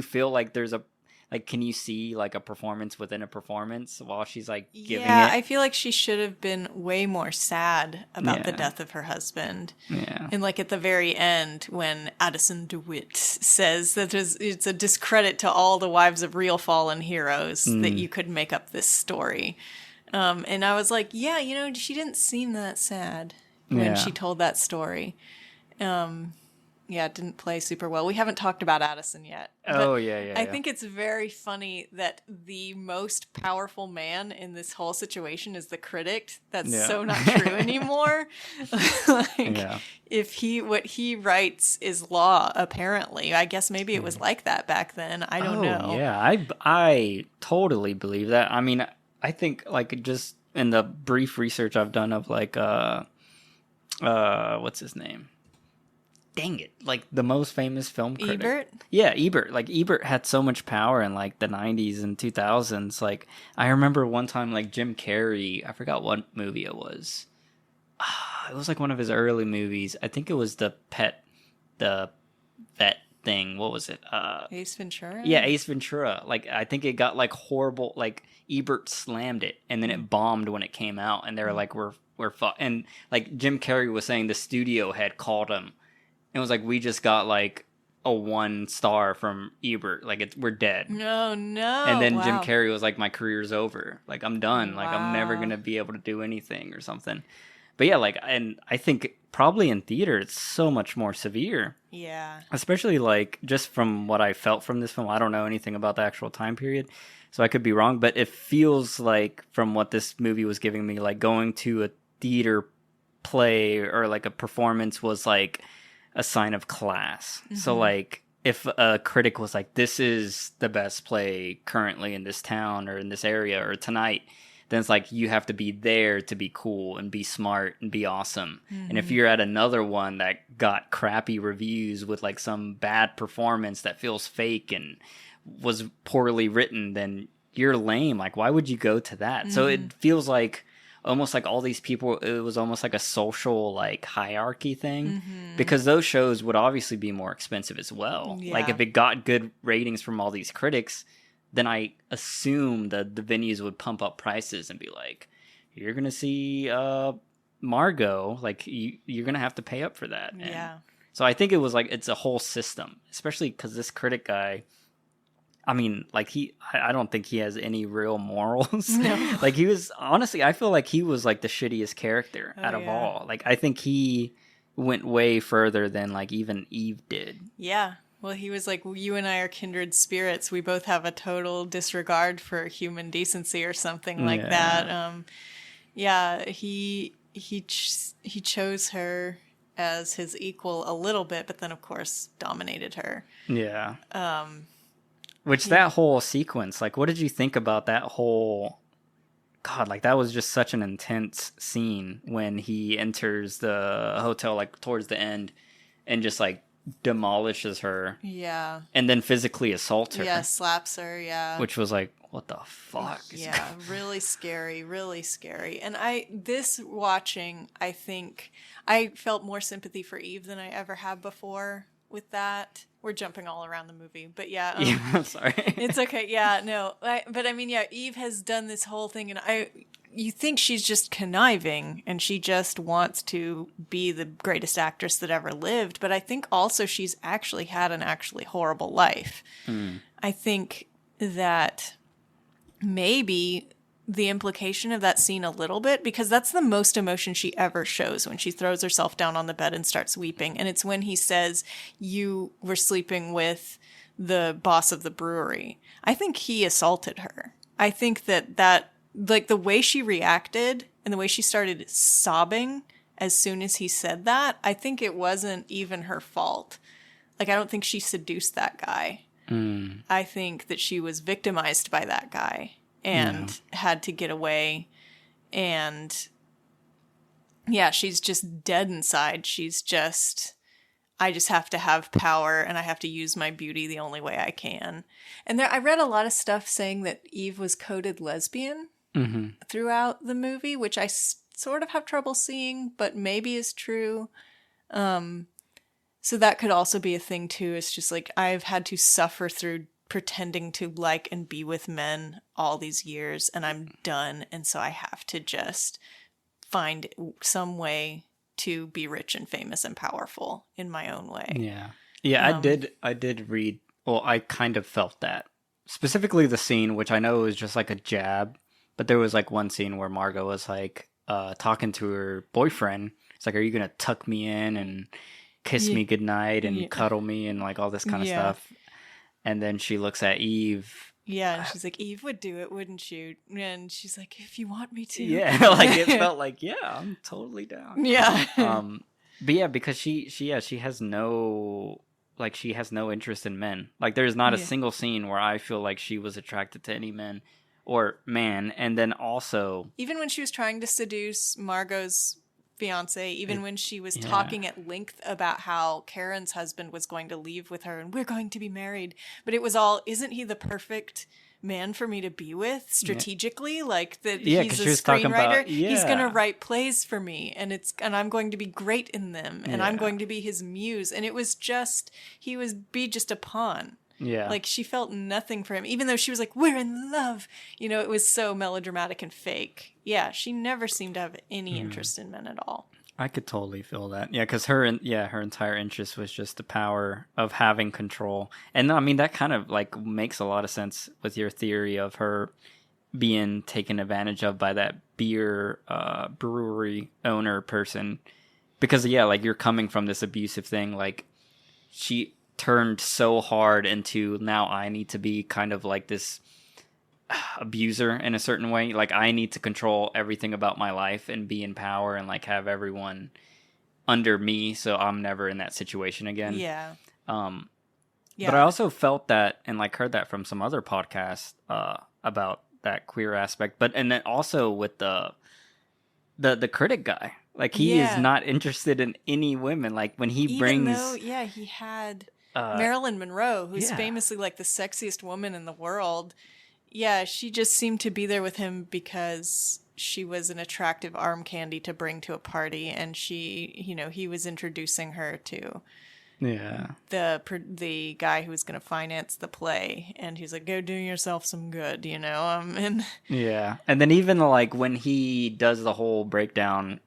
feel like there's can you see like a performance within a performance while she's like giving it? I feel like she should have been way more sad about the death of her husband. Yeah. And like at the very end when Addison DeWitt says that it's a discredit to all the wives of real fallen heroes that you could make up this story. And I was like, she didn't seem that sad when she told that story. It didn't play super well. We haven't talked about Addison yet. I think it's very funny that the most powerful man in this whole situation is the critic. That's so not true anymore. What he writes is law, apparently. I guess maybe it was like that back then. I don't know. Yeah, I totally believe that. I mean, I think like just in the brief research I've done of like what's his name? Dang it. Like the most famous film critic. Ebert? Yeah, Ebert. Like Ebert had so much power in like the 90s and 2000s. Like I remember one time like Jim Carrey, I forgot what movie it was. It was like one of his early movies. I think it was the vet thing. What was it? Ace Ventura? Yeah, Ace Ventura. Like I think it got like horrible, like Ebert slammed it and then it bombed when it came out and they were like, we're and like Jim Carrey was saying the studio had called him. It was like, we just got like a 1 star from Ebert. Like we're dead. No. And then Jim Carrey was like, my career's over. Like I'm done. Like I'm never going to be able to do anything or something. But yeah, like, and I think probably in theater, it's so much more severe. Yeah. Especially like just from what I felt from this film. I don't know anything about the actual time period, so I could be wrong. But it feels like from what this movie was giving me, like going to a theater play or like a performance was like a sign of class. Mm-hmm. So like if a critic was like, this is the best play currently in this town or in this area or tonight, then it's like you have to be there to be cool and be smart and be awesome. Mm-hmm. And if you're at another one that got crappy reviews with like some bad performance that feels fake and was poorly written, then you're lame. Like why would you go to that? Mm-hmm. So it feels like almost like all these people, it was almost like a social like hierarchy thing, because those shows would obviously be more expensive as well. Yeah. Like if it got good ratings from all these critics, then I assume that the venues would pump up prices and be like, you're gonna see Margot, like you're gonna have to pay up for that. And Yeah. so I think it was like it's a whole system, especially because this critic guy. I mean, like I don't think he has any real morals. No. Like he was honestly, I feel like he was like the shittiest character Oh, out of yeah. all. Like I think he went way further than like even Eve did. Yeah. Well, he was like, you and I are kindred spirits. We both have a total disregard for human decency or something like that. Yeah, he chose her as his equal a little bit, but then of course dominated her. Yeah. Which that whole sequence, like, what did you think about that whole? God, like that was just such an intense scene when he enters the hotel, like towards the end, and just like demolishes her. Yeah. And then physically assaults her. Yeah, slaps her. Yeah. Which was like, what the fuck? Yeah, really scary, really scary. And this watching, I think I felt more sympathy for Eve than I ever have before with that. We're jumping all around the movie, but yeah. Yeah, sorry. It's okay. Yeah, no. But I mean, yeah, Eve has done this whole thing, and you think she's just conniving and she just wants to be the greatest actress that ever lived. But I think also she's actually had an actually horrible life. I think that maybe the implication of that scene a little bit, because that's the most emotion she ever shows when she throws herself down on the bed and starts weeping. And it's when he says, you were sleeping with the boss of the brewery. I think he assaulted her. I think that like the way she reacted and the way she started sobbing as soon as he said that, I think it wasn't even her fault. Like, I don't think she seduced that guy. I think that she was victimized by that guy and had to get away. And yeah, she's just dead inside. I just have to have power and I have to use my beauty the only way I can. And I read a lot of stuff saying that Eve was coded lesbian throughout the movie, which I sort of have trouble seeing, but maybe is true. So that could also be a thing too. It's just like, I've had to suffer through pretending to like and be with men all these years and I'm done. And so I have to just find some way to be rich and famous and powerful in my own way. Yeah. Yeah, I did read, well, I kind of felt that. Specifically the scene, which I know was just like a jab, but there was like one scene where Margot was like talking to her boyfriend. It's like, are you going to tuck me in and kiss me goodnight and cuddle me and like all this kind of stuff? And then she looks at Eve. Yeah, and she's like, Eve would do it, wouldn't you? And she's like, if you want me to. Yeah, like it felt like, yeah, I'm totally down. Yeah. But yeah, because she has no, like, she has no interest in men. Like, there's not a single scene where I feel like she was attracted to any men or man. And then also, even when she was trying to seduce Margot's fiance, even when she was talking at length about how Karen's husband was going to leave with her and we're going to be married, but it was all, isn't he the perfect man for me to be with strategically? Like that he's a screenwriter. He's going to write plays for me and I'm going to be great in them and I'm going to be his muse. And it was just, he was just a pawn. Yeah. Like she felt nothing for him, even though she was like, we're in love. You know, it was so melodramatic and fake. Yeah. She never seemed to have any interest in men at all. I could totally feel that. Yeah. Cause her entire interest was just the power of having control. And I mean, that kind of like makes a lot of sense with your theory of her being taken advantage of by that beer, brewery owner person. Because like you're coming from this abusive thing, like she turned so hard into, now I need to be kind of like this abuser in a certain way. Like I need to control everything about my life and be in power and like have everyone under me so I'm never in that situation again. Yeah. But I also felt that and like heard that from some other podcasts about that queer aspect. But and then also with the critic guy. Like he is not interested in any women. Like when he even though he had Marilyn Monroe, who's famously like the sexiest woman in the world. Yeah, she just seemed to be there with him because she was an attractive arm candy to bring to a party, and she, he was introducing her to Yeah. the guy who was going to finance the play, and he's like, "Go do yourself some good," and Yeah. And then even like when he does the whole breakdown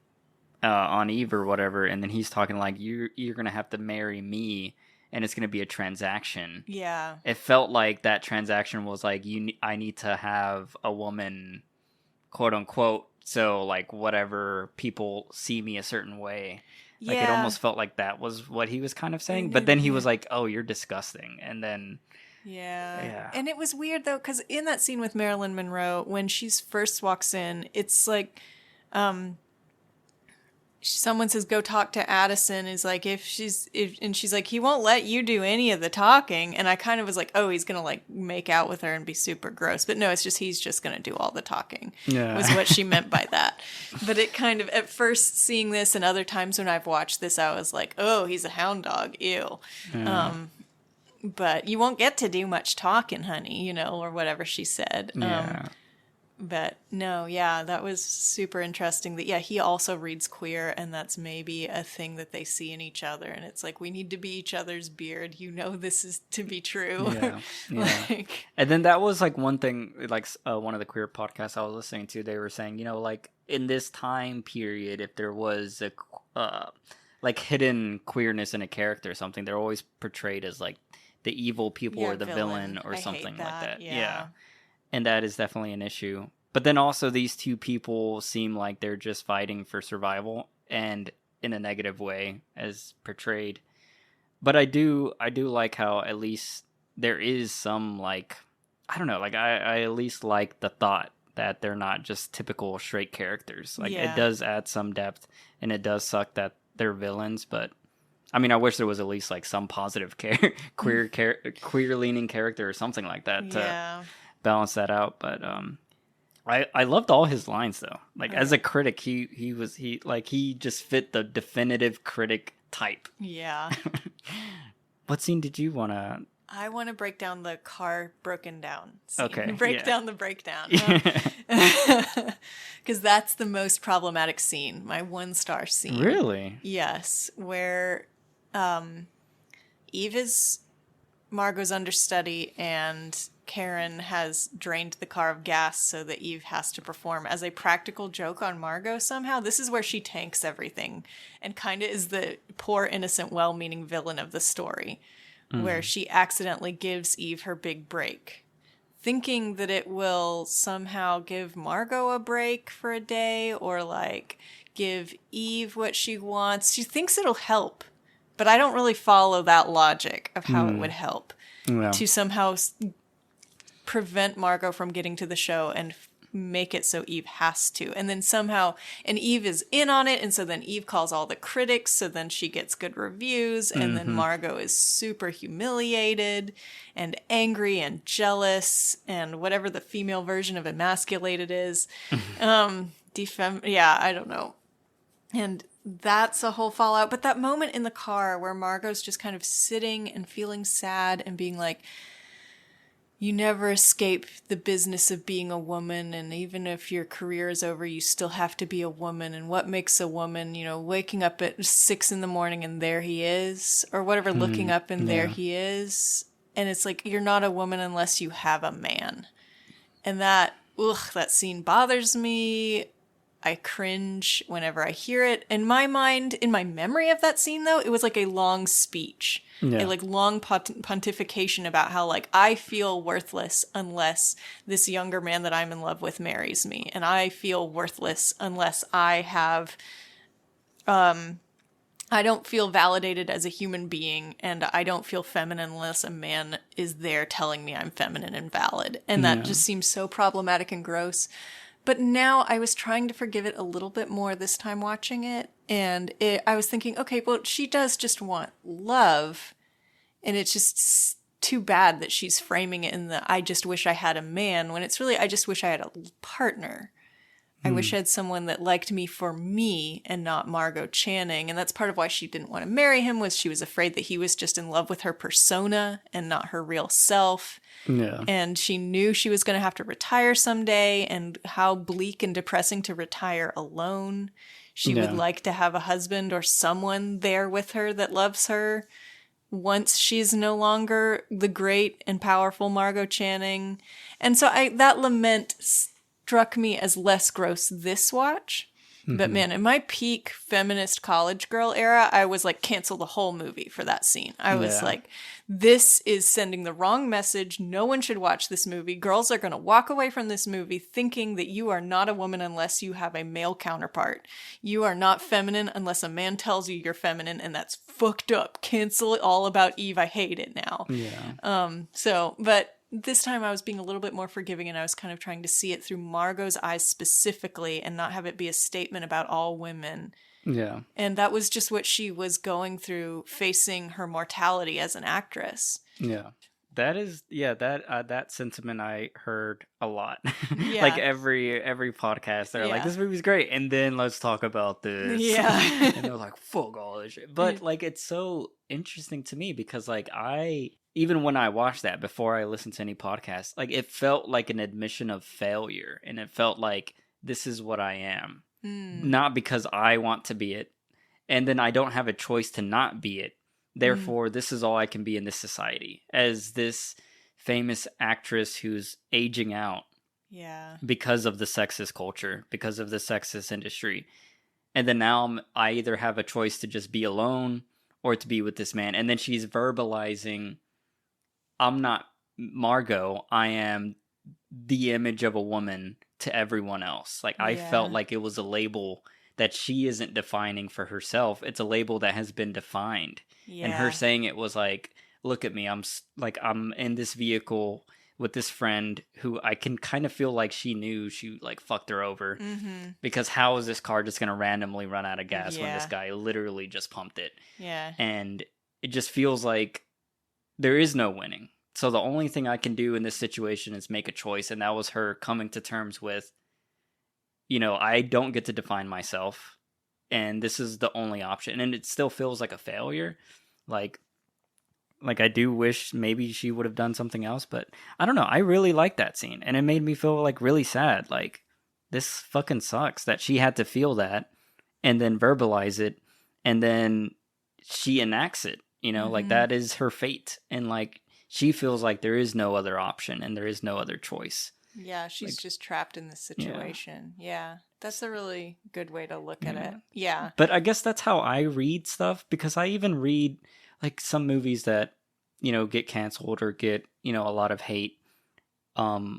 on Eve or whatever, and then he's talking like you're gonna have to marry me, and it's gonna be a transaction. yeah, It felt like that transaction was like I need to have a woman, quote unquote, so like whatever people see me a certain way. Like it yeah. almost felt like that was what he was kind of saying, but then he was like, "Oh, you're disgusting," and then Yeah. yeah, And it was weird though, because in that scene with Marilyn Monroe, when she first walks in, it's like, someone says, "Go talk to Addison." Is like, and she's like, "He won't let you do any of the talking." And I kind of was like, "Oh, he's gonna like make out with her and be super gross." But no, it's just he's just gonna do all the talking. Yeah. Was what she meant by that. But it kind of, at first seeing this and other times when I've watched this, I was like, "Oh, he's a hound dog. Ew." But you won't get to do much talking, honey, or whatever she said. yeah. But no, yeah, that was super interesting that, yeah, he also reads queer, and that's maybe a thing that they see in each other. And it's like, we need to be each other's beard. This is to be true. Yeah, yeah. Like, And then that was like one thing, like one of the queer podcasts I was listening to, they were saying, like in this time period, if there was a like hidden queerness in a character or something, they're always portrayed as like the evil people yeah, or the villain or I hate something like that. Yeah. And that is definitely an issue. But then also these two people seem like they're just fighting for survival and in a negative way as portrayed. But I do like how at least there is some like, I don't know, like I at least like the thought that they're not just typical straight characters. Like Yeah. it does add some depth, and it does suck that they're villains, but I mean, I wish there was at least like some positive queer leaning character or something like that to Yeah. balance that out. But I loved all his lines though. Like as a critic, he just fit the definitive critic type. Yeah. What scene did you want to? I want to break down the car broken down scene. Okay, Break yeah. down the breakdown. Because that's the most problematic scene, my 1-star scene. Really? Yes, where Eve is Margot's understudy, and Karen has drained the car of gas so that Eve has to perform as a practical joke on Margot somehow. This is where she tanks everything and kind of is the poor, innocent, well-meaning villain of the story, where she accidentally gives Eve her big break, thinking that it will somehow give Margot a break for a day or like give Eve what she wants. She thinks it'll help, but I don't really follow that logic of how it would help No. to somehow prevent Margot from getting to the show and make it so Eve has to. And then somehow, and Eve is in on it, and so then Eve calls all the critics, so then she gets good reviews, and then Margot is super humiliated and angry and jealous and whatever the female version of emasculated is. Yeah, I don't know. And that's a whole fallout. But that moment in the car where Margot's just kind of sitting and feeling sad and being like, you never escape the business of being a woman, and even if your career is over, you still have to be a woman. And what makes a woman, waking up at 6 a.m. and there he is, or whatever, looking up and there he is. And it's like, you're not a woman unless you have a man. And that scene bothers me. I cringe whenever I hear it. In my mind, in my memory of that scene, though, it was like a long speech. Yeah. A long pontification about how I feel worthless unless this younger man that I'm in love with marries me, and I feel worthless unless I have I don't feel validated as a human being, and I don't feel feminine unless a man is there telling me I'm feminine and valid. And that just seems so problematic and gross. But now I was trying to forgive it a little bit more this time watching it. And I was thinking, okay, well, she does just want love. And it's just too bad that she's framing it in the, I just wish I had a man, when it's really, I just wish I had a partner. I wish I had someone that liked me for me and not Margot Channing. And that's part of why she didn't want to marry him, was she was afraid that he was just in love with her persona and not her real self. Yeah. And she knew she was going to have to retire someday, and how bleak and depressing to retire alone. She would like to have a husband or someone there with her that loves her. once she's no longer the great and powerful Margot Channing. And so that lament struck me as less gross this watch. But man, in my peak feminist college girl era, I was like, cancel the whole movie for that scene. I was like, this is sending the wrong message. No one should watch this movie. Girls are going to walk away from this movie thinking that you are not a woman unless you have a male counterpart. You are not feminine unless a man tells you you're feminine, and that's fucked up. Cancel it all about Eve. I hate it now. Yeah. But this time I was being a little bit more forgiving, and I was kind of trying to see it through Margot's eyes specifically and not have it be a statement about all women. Yeah. And that was just what she was going through, facing her mortality as an actress. Yeah. That sentiment I heard a lot. Yeah. Like every podcast, they're like, this movie's great, and then let's talk about this. Yeah. And they're like, fuck all this shit. But like, it's so interesting to me because like even when I watched that before I listened to any podcast, like it felt like an admission of failure, and it felt like this is what I am. Not because I want to be it, and then I don't have a choice to not be it. Therefore, this is all I can be in this society as this famous actress who's aging out. Yeah. Because of the sexist culture, because of the sexist industry. And then now I either have a choice to just be alone or to be with this man. And then she's verbalizing, I'm not Margot, I am the image of a woman to everyone else. Like, I felt like it was a label that she isn't defining for herself. It's a label that has been defined. Yeah. And her saying it was like, look at me, I'm in this vehicle with this friend who I can kind of feel like she knew she like fucked her over. Because how is this car just going to randomly run out of gas when this guy literally just pumped it? Yeah. And it just feels like there is no winning. So the only thing I can do in this situation is make a choice. And that was her coming to terms with, you know, I don't get to define myself, and this is the only option. And it still feels like a failure. Like I do wish maybe she would have done something else, but I don't know. I really liked that scene, and it made me feel like really sad. Like, this fucking sucks that she had to feel that and then verbalize it, and then she enacts it, you know, like that is her fate. And like, she feels like there is no other option and there is no other choice. Yeah, she's like, just trapped in this situation. Yeah. That's a really good way to look at it. Yeah. But I guess that's how I read stuff, because I even read like some movies that, you know, get canceled or get, you know, a lot of hate. I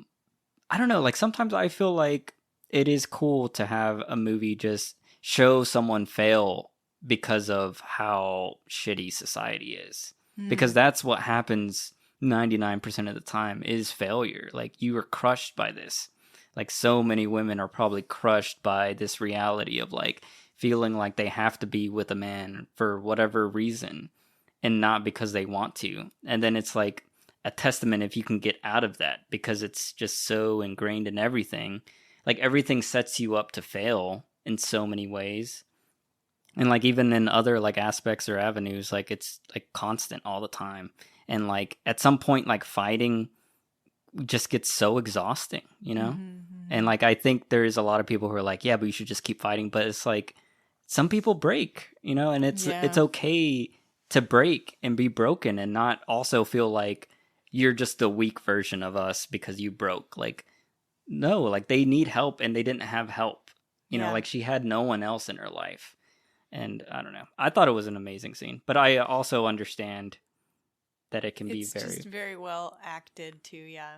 don't know, like sometimes I feel like it is cool to have a movie just show someone fail because of how shitty society is. Because that's what happens 99% of the time, is failure. Like, you are crushed by this. Like, so many women are probably crushed by this reality of like feeling like they have to be with a man for whatever reason and not because they want to. And then it's like a testament if you can get out of that, because it's just so ingrained in everything. Like, everything sets you up to fail in so many ways. And like, even in other like aspects or avenues, like it's like constant all the time. And like, at some point, like, fighting just gets so exhausting, you know? And like, I think there's a lot of people who are like, yeah, but you should just keep fighting. But it's like, some people break, you know, and it's okay to break and be broken and not also feel like you're just the weak version of us because you broke. Like, no, like, they need help and they didn't have help, you know, like, she had no one else in her life. And I don't know. I thought it was an amazing scene, but I also understand that it can be just very well acted too. Yeah.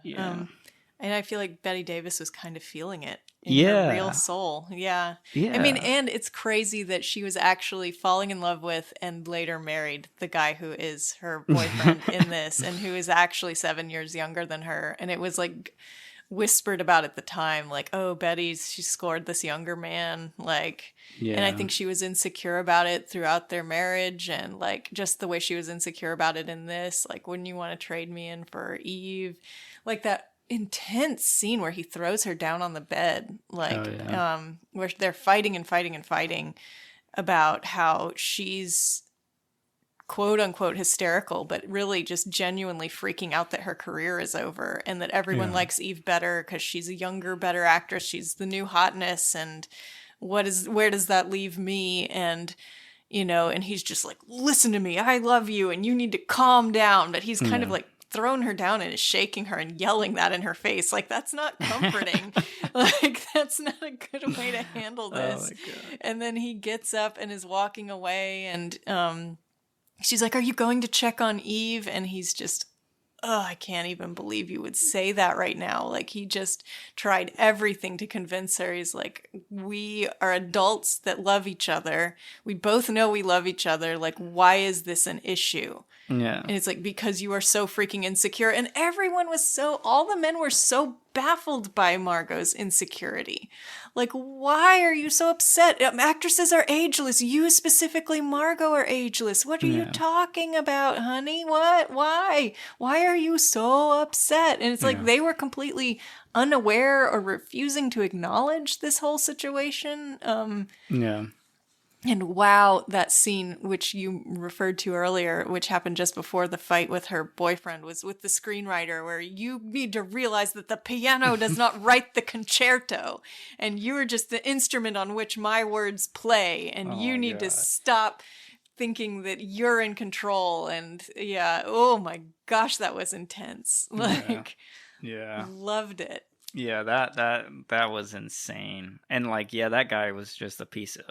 And I feel like Bette Davis was kind of feeling it in her real soul. Yeah. I mean, and it's crazy that she was actually falling in love with and later married the guy who is her boyfriend in this, and who is actually 7 years younger than her. And it was like whispered about at the time, like, oh, she scored this younger man, like, and I think she was insecure about it throughout their marriage, and like just the way she was insecure about it in this, like, wouldn't you want to trade me in for Eve? Like that intense scene where he throws her down on the bed, like, where they're fighting and fighting and fighting about how she's quote unquote hysterical, but really just genuinely freaking out that her career is over, and that everyone likes Eve better because she's a younger, better actress. She's the new hotness, and where does that leave me? And you know, and he's just like, listen to me, I love you, and you need to calm down. But he's kind of like thrown her down and is shaking her and yelling that in her face. Like, that's not comforting. Like, that's not a good way to handle this. Oh my God. And then he gets up and is walking away, and she's like, are you going to check on Eve? And he's just, oh, I can't even believe you would say that right now. Like, he just tried everything to convince her. He's like, we are adults that love each other. We both know we love each other. Like, why is this an issue? Yeah. And it's like, because you are so freaking insecure. And all the men were so baffled by Margot's insecurity. Like, why are you so upset? Actresses are ageless. You specifically, Margot, are ageless. What are you talking about, honey? What? Why? Why are you so upset? And it's like they were completely unaware or refusing to acknowledge this whole situation. And wow, that scene, which you referred to earlier, which happened just before the fight with her boyfriend, was with the screenwriter, where you need to realize that the piano does not write the concerto, and you are just the instrument on which my words play, and you need to stop thinking that you're in control. And oh my gosh, that was intense. Like, loved it. Yeah, that was insane. And like, that guy was just a piece of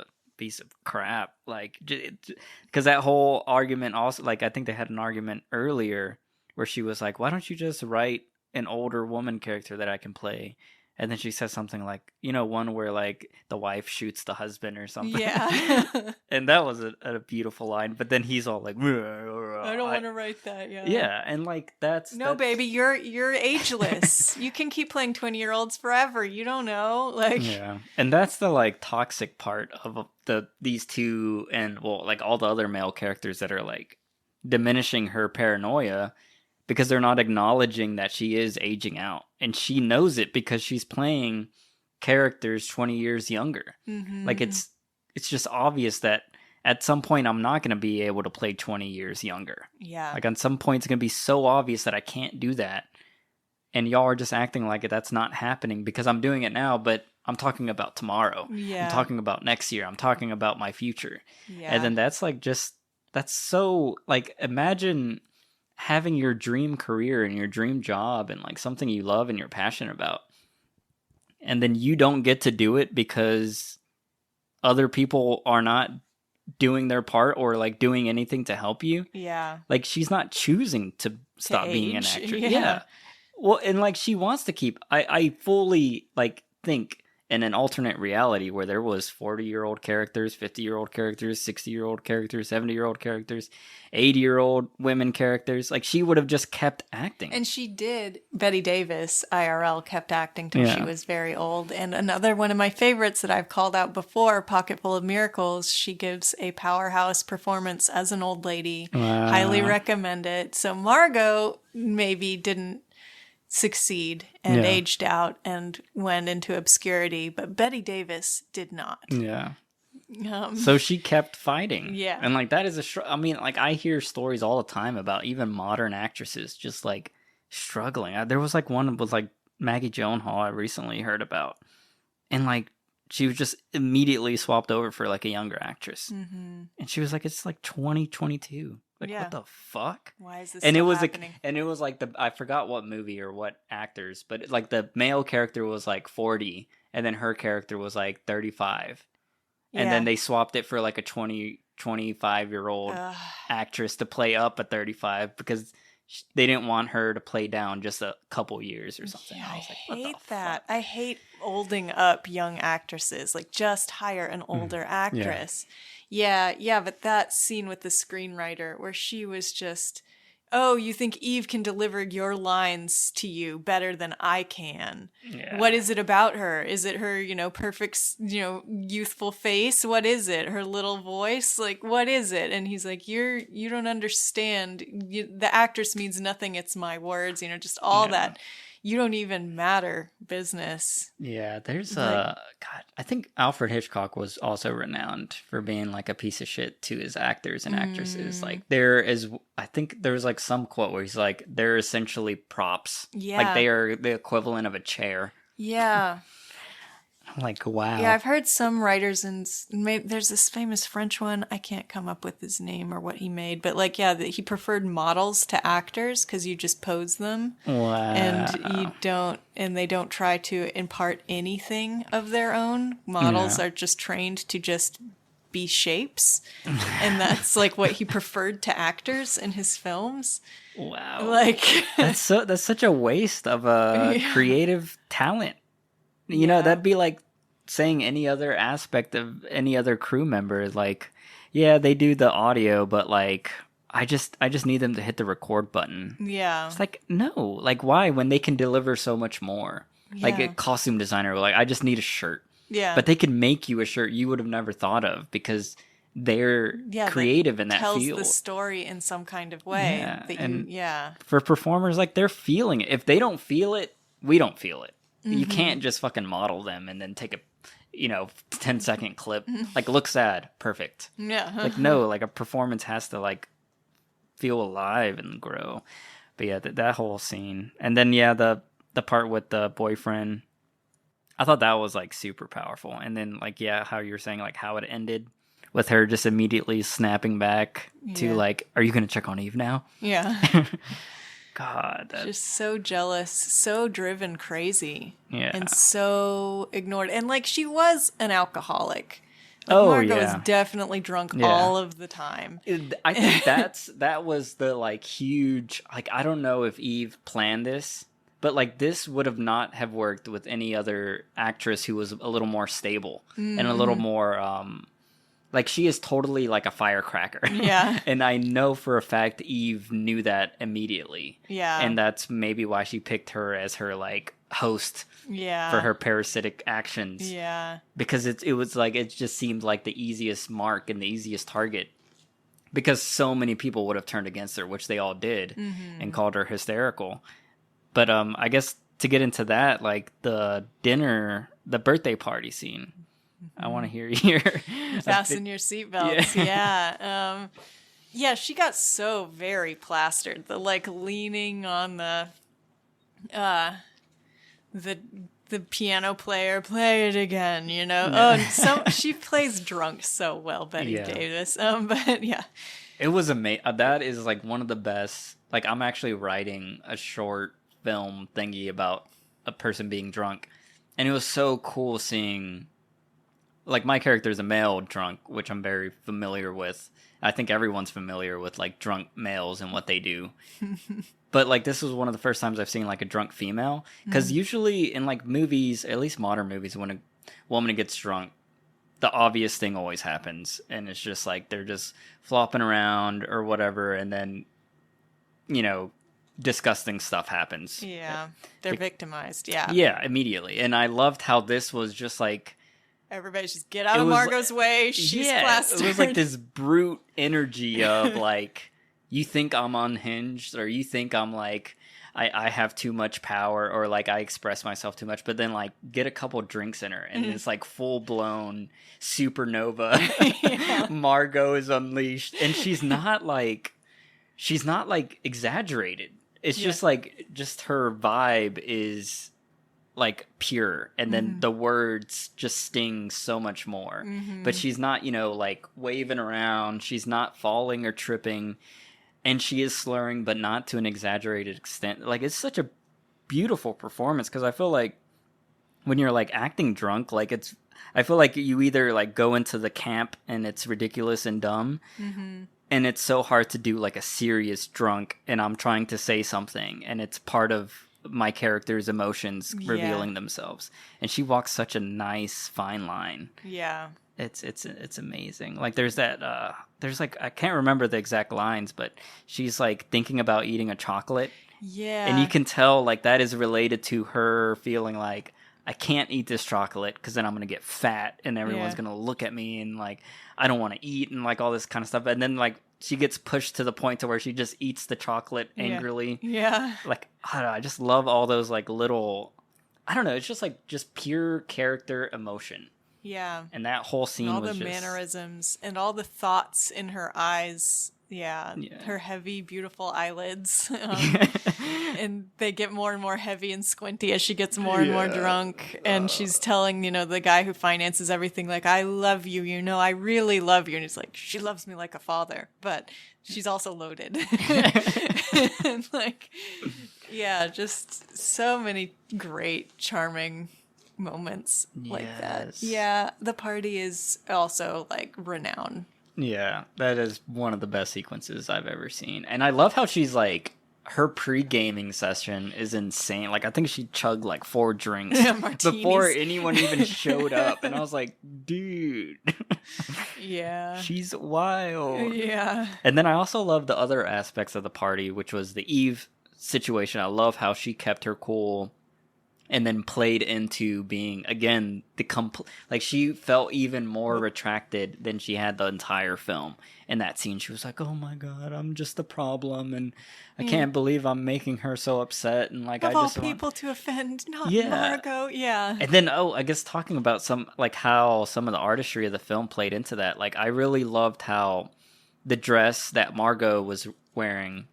crap. Like, because that whole argument also, like, I think they had an argument earlier where she was like, why don't you just write an older woman character that I can play? And then she says something like, one where like the wife shoots the husband or something. Yeah. And that was a beautiful line. But then he's all like, I don't want to write that. Yeah. And like, that's baby, you're ageless. You can keep playing 20-year-olds forever. You don't know. Like, and that's the like toxic part of these two, and well, like all the other male characters that are like diminishing her paranoia, because they're not acknowledging that she is aging out, and she knows it because she's playing characters 20 years younger. Like, it's just obvious that at some point I'm not going to be able to play 20 years younger. Yeah. Like, on some point it's going to be so obvious that I can't do that, and y'all are just acting like that's not happening because I'm doing it now, but I'm talking about tomorrow. Yeah. I'm talking about next year. I'm talking about my future. Yeah. And then that's like, that's so, like, imagine having your dream career and your dream job and like something you love and you're passionate about, and then you don't get to do it because other people are not doing their part or like doing anything to help you. Yeah. Like, she's not choosing to stop being an actress. Yeah. Well, and like, she wants to keep, I fully like think in an alternate reality where there was 40-year-old characters, 50-year-old characters, 60-year-old characters, 70-year-old characters, 80-year-old women characters, like, she would have just kept acting. And she did. Betty Davis, IRL, kept acting till she was very old. And another one of my favorites that I've called out before, Pocketful of Miracles, she gives a powerhouse performance as an old lady. Wow. Highly recommend it. So Margot maybe didn't succeed and aged out and went into obscurity, but Betty Davis did not. Yeah. So she kept fighting. Yeah. And like, that is I mean, like, I hear stories all the time about even modern actresses just like struggling. There was like one with like Maggie Gyllenhaal I recently heard about, and like, she was just immediately swapped over for like a younger actress. And she was like, it's like 2022. Like, what the fuck? Why is this and still it was happening? And it was like I forgot what movie or what actors, but like the male character was like 40, and then her character was like 35. And then they swapped it for like a 25-year-old actress to play up at 35 because they didn't want her to play down just a couple years or something. Yeah, I was like, I hate what the that. fuck? I hate olding up young actresses. Like, just hire an older actress. Yeah, but that scene with the screenwriter where she was just, oh, you think Eve can deliver your lines to you better than I can? Yeah. What is it about her? Is it her, perfect, youthful face? What is it? Her little voice? Like, what is it? And he's like, you don't understand. The actress means nothing. It's my words, just all that. You don't even matter business. Yeah, there's God, I think Alfred Hitchcock was also renowned for being like a piece of shit to his actors and actresses. Like, I think there's like some quote where he's like, they're essentially props. Yeah. Like, they are the equivalent of a chair. Yeah. I'm like, wow. Yeah, I've heard some writers, and there's this famous French one. I can't come up with his name or what he made, but like, yeah, that he preferred models to actors because you just pose them, and Wow. and they don't try to impart anything of their own. Models Yeah. are just trained to just be shapes, and that's like what he preferred to actors in his films. Wow. Like, That's such a waste of a yeah, creative talent. yeah, That'd be like saying any other aspect of any other crew member. Like, yeah, they do the audio, but like, I just need them to hit the record button. yeah, It's like, no, like, why when they can deliver so much more? Like a yeah, costume designer, like, I just need a shirt, yeah. but they can make you a shirt you would have never thought of because they're Yeah, that creative in that tells the field. story in some kind of way Yeah, that and yeah. for performers, like, they're feeling it. If they don't feel it, we don't feel it. You can't just fucking model them and then take a 10-second clip. Like, look sad, perfect. Yeah. Like, no, like a performance has to like feel alive and grow. But yeah, that whole scene, and then yeah, the part with the boyfriend, I thought that was like super powerful. And then like, yeah, how you were saying like how it ended with her just immediately snapping back to Yeah. like, are you gonna check on Eve now? Yeah. God, that Just so jealous, so driven crazy, yeah. and so ignored. And like she was an alcoholic. Like Oh Margot was yeah, definitely drunk yeah. all of the time. I think that was the like huge, like, I don't know if Eve planned this, but like this would have not have worked with any other actress who was a little more stable and a little more like, she is totally like a firecracker. Yeah. And I know for a fact Eve knew that immediately. Yeah. And that's maybe why she picked her as her like host Yeah. for her parasitic actions. Yeah. Because it was like, it just seemed like the easiest mark and the easiest target, because so many people would have turned against her, which they all did, and called her hysterical. But I guess to get into that, like the birthday party scene, I want to hear your Fasten your seatbelts. Yeah. Yeah. Yeah, she got so very plastered. The like leaning on uh the the piano player, play it again, you know. Oh, and so she plays drunk so well, Betty Yeah. Davis. But yeah. It was amazing. That is like one of the best. Like, I'm actually writing a short film thingy about a person being drunk, and it was so cool seeing. Like, my character is a male drunk, which I'm very familiar with. I think everyone's familiar with like drunk males and what they do. But like, this was one of the first times I've seen like a drunk female, because usually in like movies, at least modern movies, when a woman gets drunk, the obvious thing always happens, and it's just like they're just flopping around or whatever, and then disgusting stuff happens. Yeah. They're victimized. Yeah. Yeah, immediately. And I loved how this was just like, Everybody's just get out it of was Margot's way. She's plastered. it was like this brute energy of like, you think I'm unhinged, or you think I'm like, I have too much power, or like I express myself too much, but then like get a couple drinks in her and it's like full blown supernova. Margot is unleashed, and she's not like exaggerated. It's just like, just her vibe is like pure, and then the words just sting so much more. But she's not, like waving around, she's not falling or tripping, and she is slurring, but not to an exaggerated extent. Like, it's such a beautiful performance, because I feel like when you're like acting drunk, like, I feel like you either like go into the camp and it's ridiculous and dumb, and it's so hard to do like a serious drunk, and I'm trying to say something, and it's part of my character's emotions revealing themselves, and she walks such a nice fine line. Yeah. It's amazing. Like, there's that there's like, I can't remember the exact lines, but she's like thinking about eating a chocolate, Yeah. and you can tell like that is related to her feeling like, I can't eat this chocolate because then I'm gonna get fat and everyone's gonna look at me, and like, I don't want to eat, and like all this kind of stuff. And then like she gets pushed to the point to where she just eats the chocolate angrily. Yeah. Like, I don't know, I just love all those like little, I don't know, it's just like just pure character emotion. Yeah. And that whole scene And all was the just mannerisms and all the thoughts in her eyes Yeah, Yeah. her heavy, beautiful eyelids. And they get more and more heavy and squinty as she gets more and more drunk. And she's telling, the guy who finances everything, like, I love you, I really love you. And he's like, she loves me like a father, but she's also loaded. And like, yeah, just so many great, charming moments like that. Yes. Yeah, the party is also like renowned. Yeah, that is one of the best sequences I've ever seen. And I love how she's like, her pre-gaming session is insane. Like, I think she chugged like 4 drinks before anyone even showed up. And I was like, dude. Yeah. She's wild. Yeah. And then I also love the other aspects of the party, which was the Eve situation. I love how she kept her cool and then played into being, again, like, she felt even more retracted than she had the entire film. In that scene, she was like, oh my god, I'm just the problem, and I can't believe I'm making her so upset, and like, of I just all people want... to offend, not Margot. Yeah. And then, I guess talking about how some of the artistry of the film played into that, like, I really loved how the dress that Margot was wearing,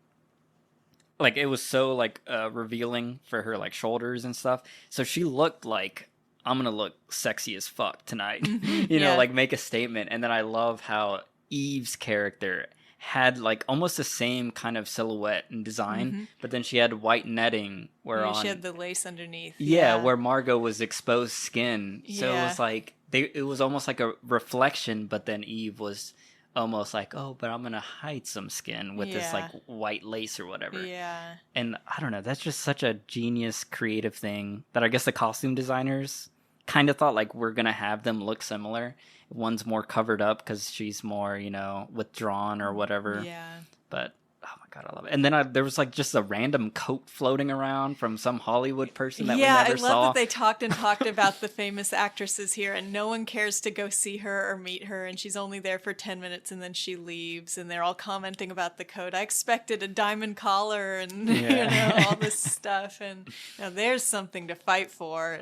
like, it was so like revealing for her like shoulders and stuff. So she looked like, I'm gonna look sexy as fuck tonight, like, make a statement. And then I love how Eve's character had like almost the same kind of silhouette and design, but then she had white netting where she had the lace underneath. Where Margot was exposed skin. So it was like it was almost like a reflection, but then Eve was almost like, oh, but I'm gonna hide some skin with this like white lace or whatever. Yeah. And I don't know, that's just such a genius creative thing that I guess the costume designers kind of thought, like, we're gonna have them look similar. One's more covered up because she's more, withdrawn or whatever. Yeah. But oh my god, I love it. And then there was like just a random coat floating around from some Hollywood person that we never saw. I love that they talked about the famous actresses here, and no one cares to go see her or meet her, and she's only there for 10 minutes and then she leaves, and they're all commenting about the coat. I expected a diamond collar and all this stuff, and there's something to fight for.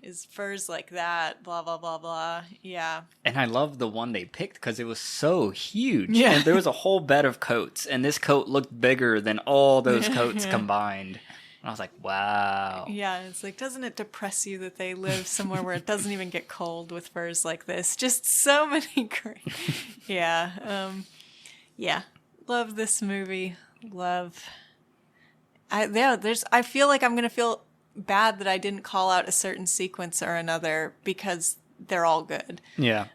Is furs like that, blah blah blah blah. Yeah. And I love the one they picked because it was so huge. Yeah. And there was a whole bed of coats, and this coat looked bigger than all those coats combined. And I was like, wow. Yeah, it's like, doesn't it depress you that they live somewhere where it doesn't even get cold with furs like this? Just so many great... Yeah. Love this movie. I feel like I'm going to feel bad that I didn't call out a certain sequence or another because they're all good. Yeah.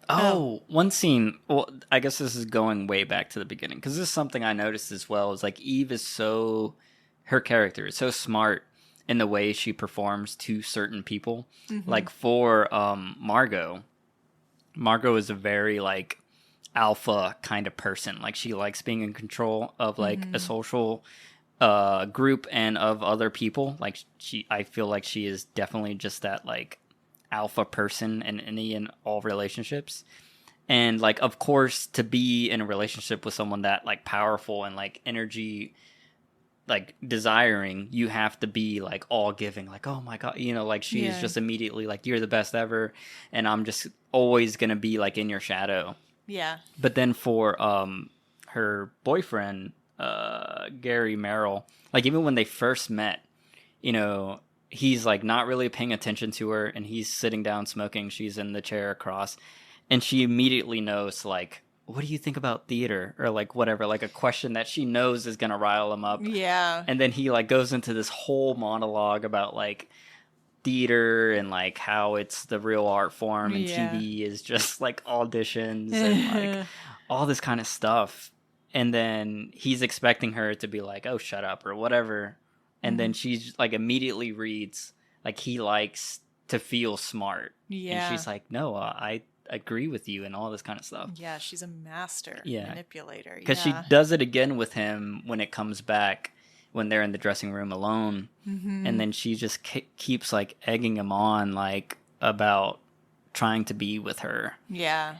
One scene. Well, I guess this is going way back to the beginning because this is something I noticed as well. Is like Eve is her character is so smart in the way she performs to certain people. Like for Margot is a very like alpha kind of person. Like she likes being in control of like a social group and of other people. Like I feel like she is definitely just that like alpha person in any and all relationships. And like, of course, to be in a relationship with someone that like powerful and like energy like desiring, you have to be like all giving, like, oh my god, like she is just immediately like, you're the best ever and I'm just always gonna be like in your shadow. But then for her boyfriend Gary Merrill, like even when they first met, he's like not really paying attention to her and he's sitting down smoking, she's in the chair across, and she immediately knows like, what do you think about theater, or like whatever, like a question that she knows is gonna rile him up. And then he like goes into this whole monologue about like theater and like how it's the real art form and TV is just like auditions and like all this kind of stuff. And then he's expecting her to be like, oh, shut up or whatever. And then she's like immediately reads like he likes to feel smart. And she's like, no, I agree with you and all this kind of stuff. Yeah, she's a master manipulator. Because she does it again with him when it comes back, when they're in the dressing room alone. And then she just keeps like egging him on like about trying to be with her.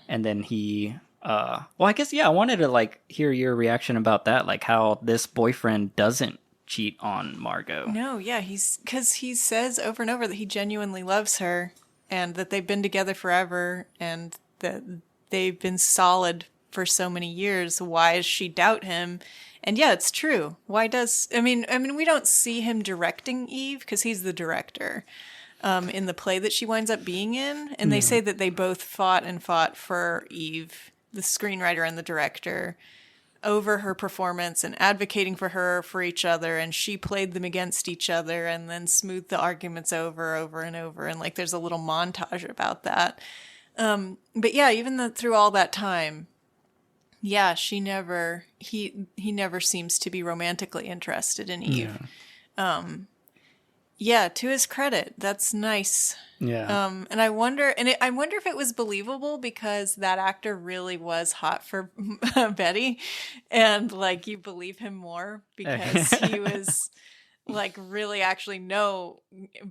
And then he... well, I guess, I wanted to like hear your reaction about that, like how this boyfriend doesn't cheat on Margot. No, because he says over and over that he genuinely loves her and that they've been together forever and that they've been solid for so many years. Why does she doubt him? And yeah, it's true. Why does I mean we don't see him directing Eve because he's the director in the play that she winds up being in, and they say that they both fought and fought for Eve, the screenwriter and the director, over her performance and advocating for her for each other, and she played them against each other and then smoothed the arguments over and over, and like there's a little montage about that. But yeah, even through all that time, yeah, he never seems to be romantically interested in Eve. Yeah, to his credit, that's nice. Yeah. And I wonder if it was believable because that actor really was hot for Betty, and like you believe him more because he was like really actually no,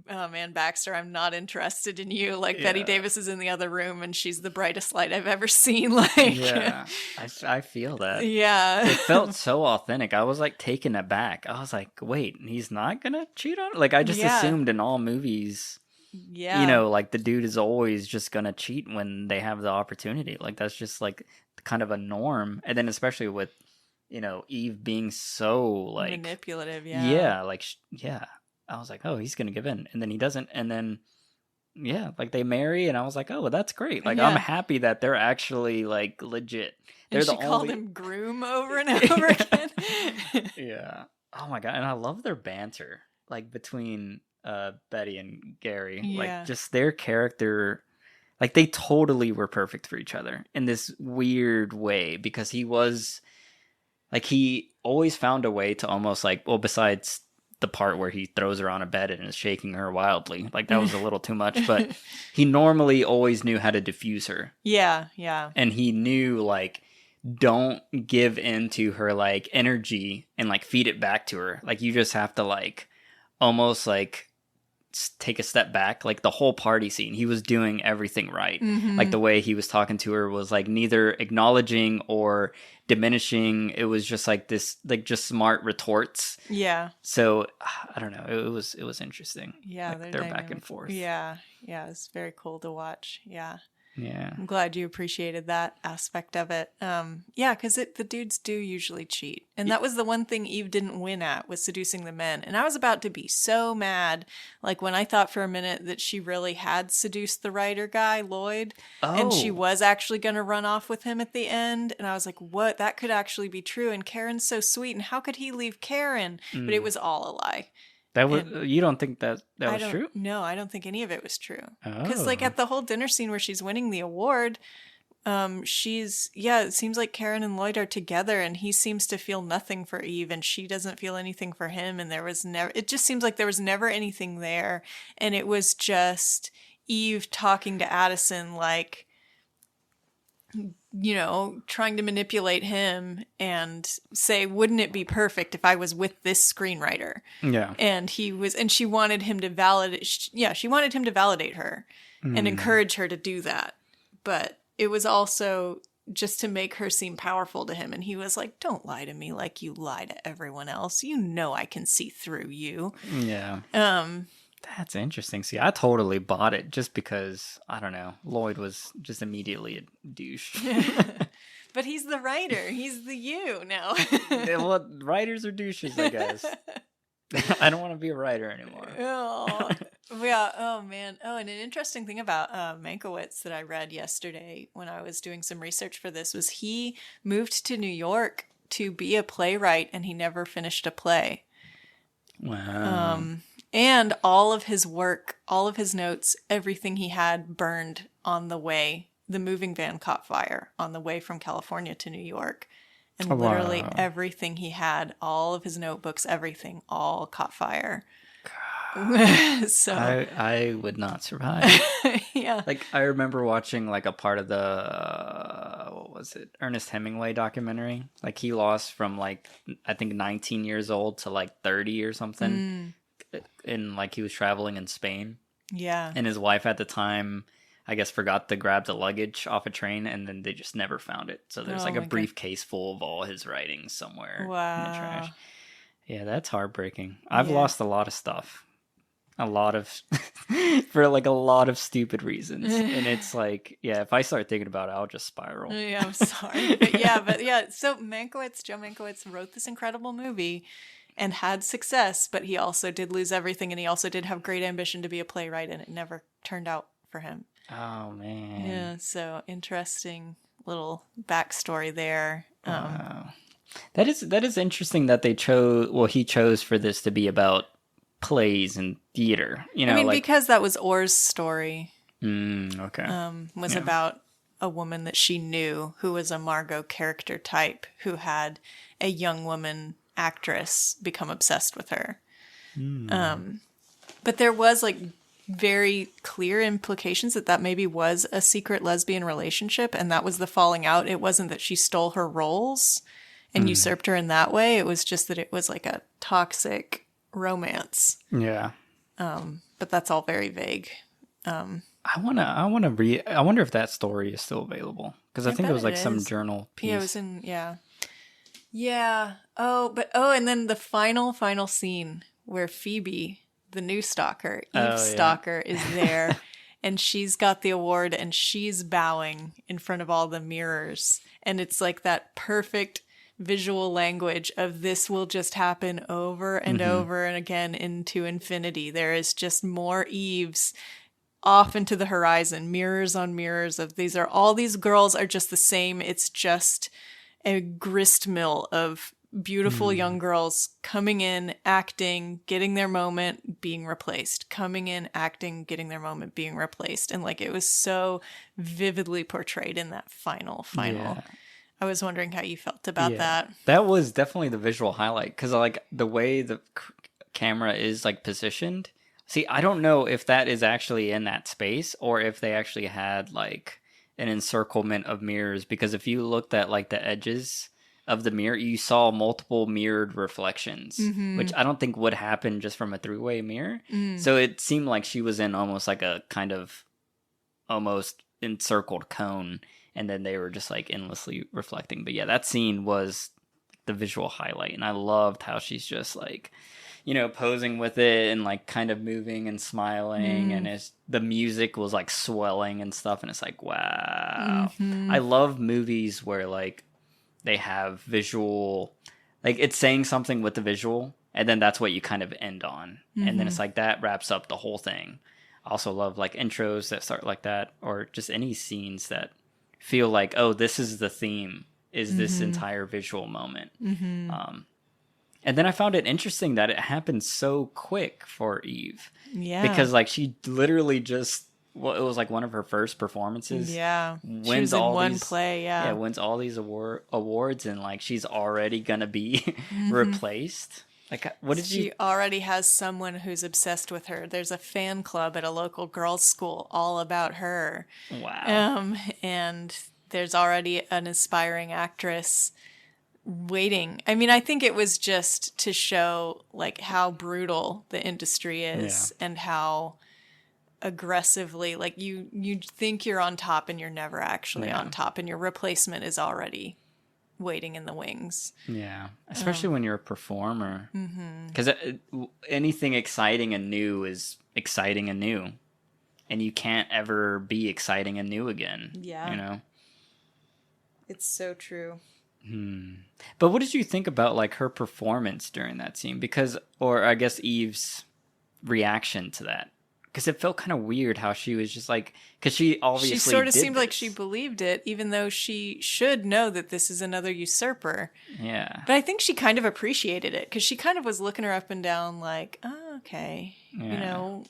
man, Baxter, I'm not interested in you. Like Betty Davis is in the other room and she's the brightest light I've ever seen. Like, Yeah, I feel that. Yeah, It felt so authentic. I was like taken aback. I was like, wait, he's not gonna cheat on her? Like I just assumed in all movies, like the dude is always just gonna cheat when they have the opportunity. Like that's just like kind of a norm. And then especially with Eve being so like manipulative. yeah, like yeah. I was like, oh, he's gonna give in, and then he doesn't, and then like they marry, and I was like, oh, well, that's great. Like I'm happy that they're actually like legit. They're and she called him groom over and over again. Yeah. Oh my god, and I love their banter, like between Betty and Gary. Like just their character, like they totally were perfect for each other in this weird way because he was like he always found a way to almost like, well, besides the part where he throws her on a bed and is shaking her wildly, like that was a little too much, but he normally always knew how to diffuse her. Yeah. And he knew like don't give in to her like energy and like feed it back to her. Like you just have to like almost like take a step back. Like the whole party scene, he was doing everything right. Like the way he was talking to her was like neither acknowledging or diminishing. It was just like this, like just smart retorts. Yeah. So I don't know. It was interesting. Yeah, like, they're back and forth. Yeah, it's very cool to watch. Yeah. Yeah. I'm glad you appreciated that aspect of it. Yeah, because the dudes do usually cheat. And that was the one thing Eve didn't win at, was seducing the men. And I was about to be so mad, like when I thought for a minute that she really had seduced the writer guy, Lloyd, and she was actually going to run off with him at the end. And I was like, what? That could actually be true. And Karen's so sweet. And how could he leave Karen? But it was all a lie. That was you don't think that was true? No, I don't think any of it was true. Because like at the whole dinner scene where she's winning the award, it seems like Karen and Lloyd are together, and he seems to feel nothing for Eve, and she doesn't feel anything for him, and it just seems like there was never anything there, and it was just Eve talking to Addison like, trying to manipulate him and say, wouldn't it be perfect if I was with this screenwriter? Yeah. And she wanted him to validate, she wanted him to validate her and encourage her to do that. But it was also just to make her seem powerful to him. And he was like, don't lie to me like you lie to everyone else. You know I can see through you. Yeah. That's interesting. See, I totally bought it just because, I don't know, Lloyd was just immediately a douche. But he's the writer. He's the you now. Yeah, well, writers are douches, I guess. I don't want to be a writer anymore. Oh, yeah. Oh, man. Oh, and an interesting thing about Mankiewicz that I read yesterday when I was doing some research for this was he moved to New York to be a playwright, and he never finished a play. Wow. And all of his work, all of his notes, everything he had burned on the way. The moving van caught fire on the way from California to New York. And literally everything he had, all of his notebooks, everything, all caught fire. So I would not survive. Yeah. Like I remember watching like a part of the what was it, Ernest Hemingway documentary. Like he lost from like I think 19 years old to like 30 or something. And like he was traveling in Spain. Yeah. And his wife at the time, I guess, forgot to grab the luggage off a train, and then they just never found it. So there's like a briefcase full of all his writings somewhere in the trash. Yeah, that's heartbreaking. I've lost a lot of stuff. a lot of for like a lot of stupid reasons. And it's like, yeah, if I start thinking about it, I'll just spiral. Yeah, I'm sorry. But yeah. So Joe Mankiewicz wrote this incredible movie and had success, but he also did lose everything, and he also did have great ambition to be a playwright, and it never turned out for him. Oh man. Yeah, so interesting little backstory there. Wow. That is interesting that he chose for this to be about plays and theater. You know, I mean, like because that was Orr's story, okay. was Yeah. about a woman that she knew who was a Margot character type who had a young woman actress become obsessed with her. But there was like very clear implications that maybe was a secret lesbian relationship, and that was the falling out. It wasn't that she stole her roles and usurped her in that way. It was just that it was like a toxic romance. Yeah. But that's all very vague. I wonder if that story is still available, because I think it bet was like it some is. journal piece. Yeah, it was in, yeah. Oh, and then the final scene where Phoebe, the new stalker, Eve's stalker, is there, and she's got the award, and she's bowing in front of all the mirrors, and it's like that perfect visual language of this will just happen over and over and again into infinity. There is just more Eves off into the horizon, mirrors on mirrors of all these girls are just the same. It's just a grist mill of beautiful young girls coming in, acting, getting their moment, being replaced, coming in, acting, getting their moment, being replaced. And like, it was so vividly portrayed in that final. Yeah. I was wondering how you felt about that. That was definitely the visual highlight, because like the way the camera is like positioned. See, I don't know if that is actually in that space or if they actually had like an encirclement of mirrors, because if you looked at like the edges of the mirror, you saw multiple mirrored reflections, which I don't think would happen just from a three-way mirror. So it seemed like she was in almost like a kind of almost encircled cone, and then they were just like endlessly reflecting. But yeah, that scene was the visual highlight, and I loved how she's just like, you know, posing with it and like kind of moving and smiling, and the music was like swelling and stuff, and it's like, wow. I love movies where like they have visual, like it's saying something with the visual, and then that's what you kind of end on, and then it's like that wraps up the whole thing. I also love like intros that start like that, or just any scenes that feel like, oh, this is the theme, is this entire visual moment. And then I found it interesting that it happened so quick for Eve. Yeah. Because like she literally just, well, it was like one of her first performances. Yeah. Wins she was in all one these, play, Yeah, wins all these awards, and like she's already gonna be replaced. Like, what did She you? already has someone who's obsessed with her. There's a fan club at a local girls' school all about her. Wow. And there's already an aspiring actress waiting. I mean, I think it was just to show like how brutal the industry is and how aggressively, like you think you're on top and you're never actually on top, and your replacement is already waiting in the wings. Yeah, especially when you're a performer, because anything exciting and new is exciting and new, and you can't ever be exciting and new again. Yeah. You know. It's so true. But what did you think about like her performance during that scene? Because, or I guess Eve's reaction to that, because it felt kind of weird how she was just like, because she obviously she sort of did seemed like this. she believed it, even though she should know that this is another usurper. Yeah. But I think she kind of appreciated it, because she kind of was looking her up and down like, oh, okay, you know,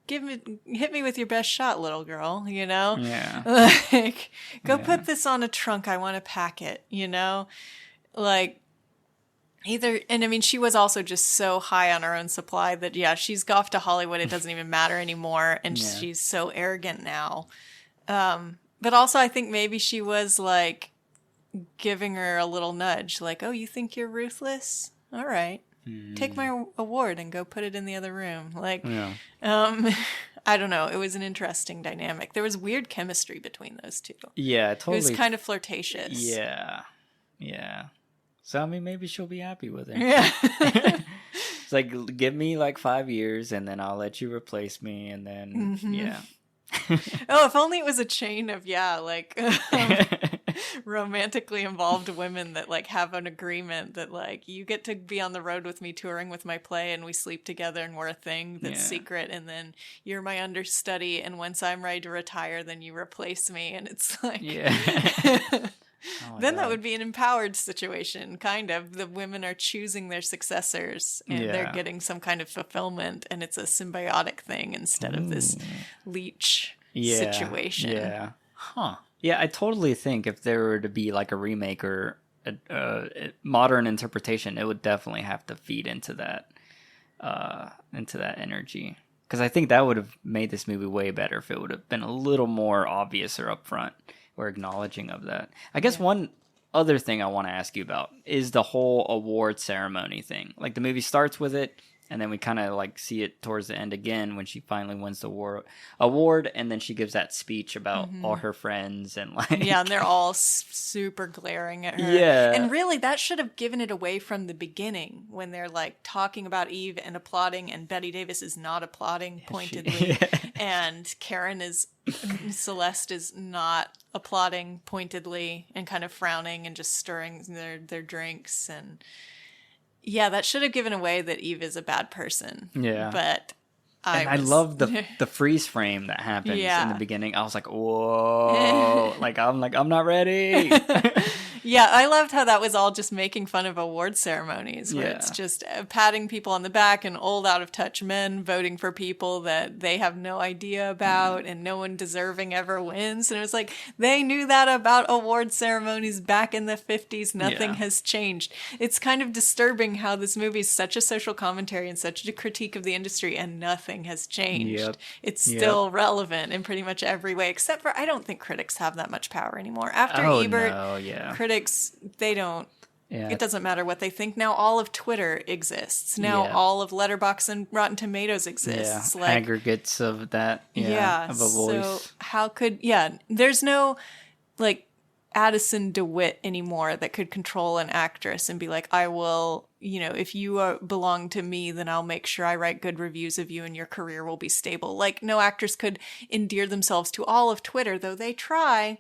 hit me with your best shot, little girl, you know? Yeah. Like, go put this on a trunk, I want to pack it, you know? Like, and I mean, she was also just so high on her own supply that, yeah, she's off to Hollywood, it doesn't even matter anymore, and she's so arrogant now. But also, I think maybe she was, like, giving her a little nudge, like, oh, you think you're ruthless? All right. Take my award and go put it in the other room. Like, I don't know. It was an interesting dynamic. There was weird chemistry between those two. Yeah, totally. It was kind of flirtatious. Yeah. Yeah. So, I mean, maybe she'll be happy with it. Yeah. It's like, give me like 5 years and then I'll let you replace me. And then, yeah. Oh, if only it was a chain of, like romantically involved women that like have an agreement that like you get to be on the road with me touring with my play and we sleep together and we're a thing that's secret, and then you're my understudy, and once I'm ready to retire then you replace me, and it's like then that would be an empowered situation, kind of. The women are choosing their successors and they're getting some kind of fulfillment, and it's a symbiotic thing instead of this leech situation. Yeah. Huh. Yeah, I totally think if there were to be like a remake or a modern interpretation, it would definitely have to feed into that energy. Because I think that would have made this movie way better if it would have been a little more obvious or upfront or acknowledging of that. I guess one other thing I want to ask you about is the whole award ceremony thing. Like the movie starts with it, and then we kind of like see it towards the end again when she finally wins the award, and then she gives that speech about all her friends and like and they're all super glaring at her. Yeah, and really that should have given it away from the beginning when they're like talking about Eve and applauding, and Betty Davis is not applauding pointedly, and Celeste is not applauding pointedly and kind of frowning and just stirring their drinks. And that should have given away that Eve is a bad person. Yeah. But I love the freeze frame that happens in the beginning. I was like, whoa. I'm not ready. I loved how that was all just making fun of award ceremonies, where it's just patting people on the back and old out of touch men voting for people that they have no idea about, and no one deserving ever wins. And it was like, they knew that about award ceremonies back in the 50s. Nothing has changed. It's kind of disturbing how this movie is such a social commentary and such a critique of the industry, and nothing has changed. It's still relevant in pretty much every way, except for I don't think critics have that much power anymore. After Ebert, critics, they don't. It doesn't matter what they think. Now all of Twitter exists. Now all of Letterboxd and Rotten Tomatoes exists. Like aggregates of that. Of a voice. So how could there's no like Addison DeWitt anymore that could control an actress and be like, I will, if you belong to me, then I'll make sure I write good reviews of you and your career will be stable. Like, no actress could endear themselves to all of Twitter, though they try.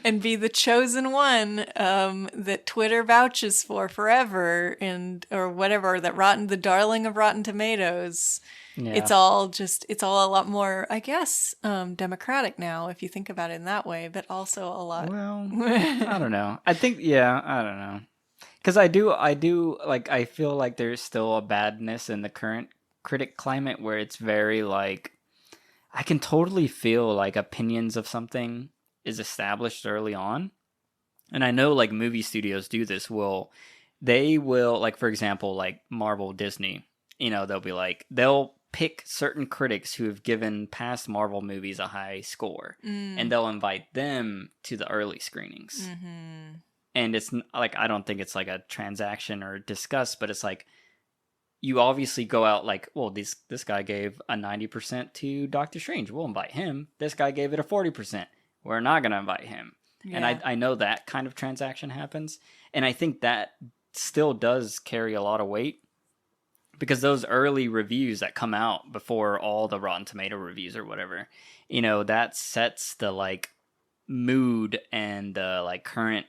And be the chosen one that Twitter vouches for forever, or whatever, the darling of Rotten Tomatoes. It's all a lot more, I guess, democratic now, if you think about it in that way, but also a lot. Well, I don't know. I think, I don't know. Because I do, like, I feel like there's still a badness in the current critic climate where it's very, like, I can totally feel, like, opinions of something is established early on. And I know, like, movie studios do this. They will, like, for example, like, Marvel, Disney, they'll be like, they'll pick certain critics who have given past Marvel movies a high score, and they'll invite them to the early screenings. And it's like, I don't think it's like a transaction or discuss, but it's like, you obviously go out like, well, this guy gave a 90% to Doctor Strange. We'll invite him. This guy gave it a 40%. We're not going to invite him. And I know that kind of transaction happens. And I think that still does carry a lot of weight, because those early reviews that come out before all the Rotten Tomato reviews or whatever, that sets the like mood and the like current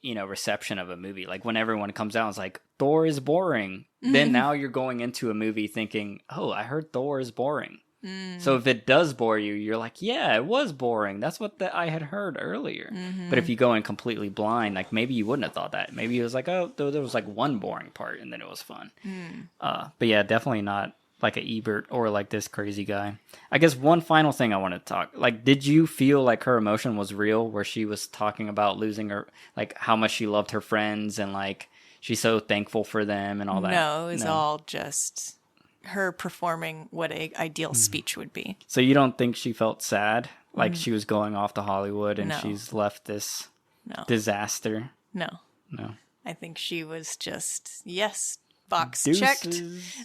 reception of a movie. Like when everyone comes out and is like, Thor is boring, then now you're going into a movie thinking, oh, I heard Thor is boring. So if it does bore you, you're like, yeah, it was boring. That's what I had heard earlier. But if you go in completely blind, like maybe you wouldn't have thought that. Maybe it was like, oh, there was like one boring part and then it was fun. But yeah, definitely not like a Ebert or like this crazy guy. I guess one final thing I want to talk, like, did you feel like her emotion was real, where she was talking about losing her, like how much she loved her friends and like she's so thankful for them and all that? No, it was all just her performing what a ideal speech would be. So you don't think she felt sad, like she was going off to Hollywood and she's left this disaster? No. I think she was just, yes, box Deuces. Checked.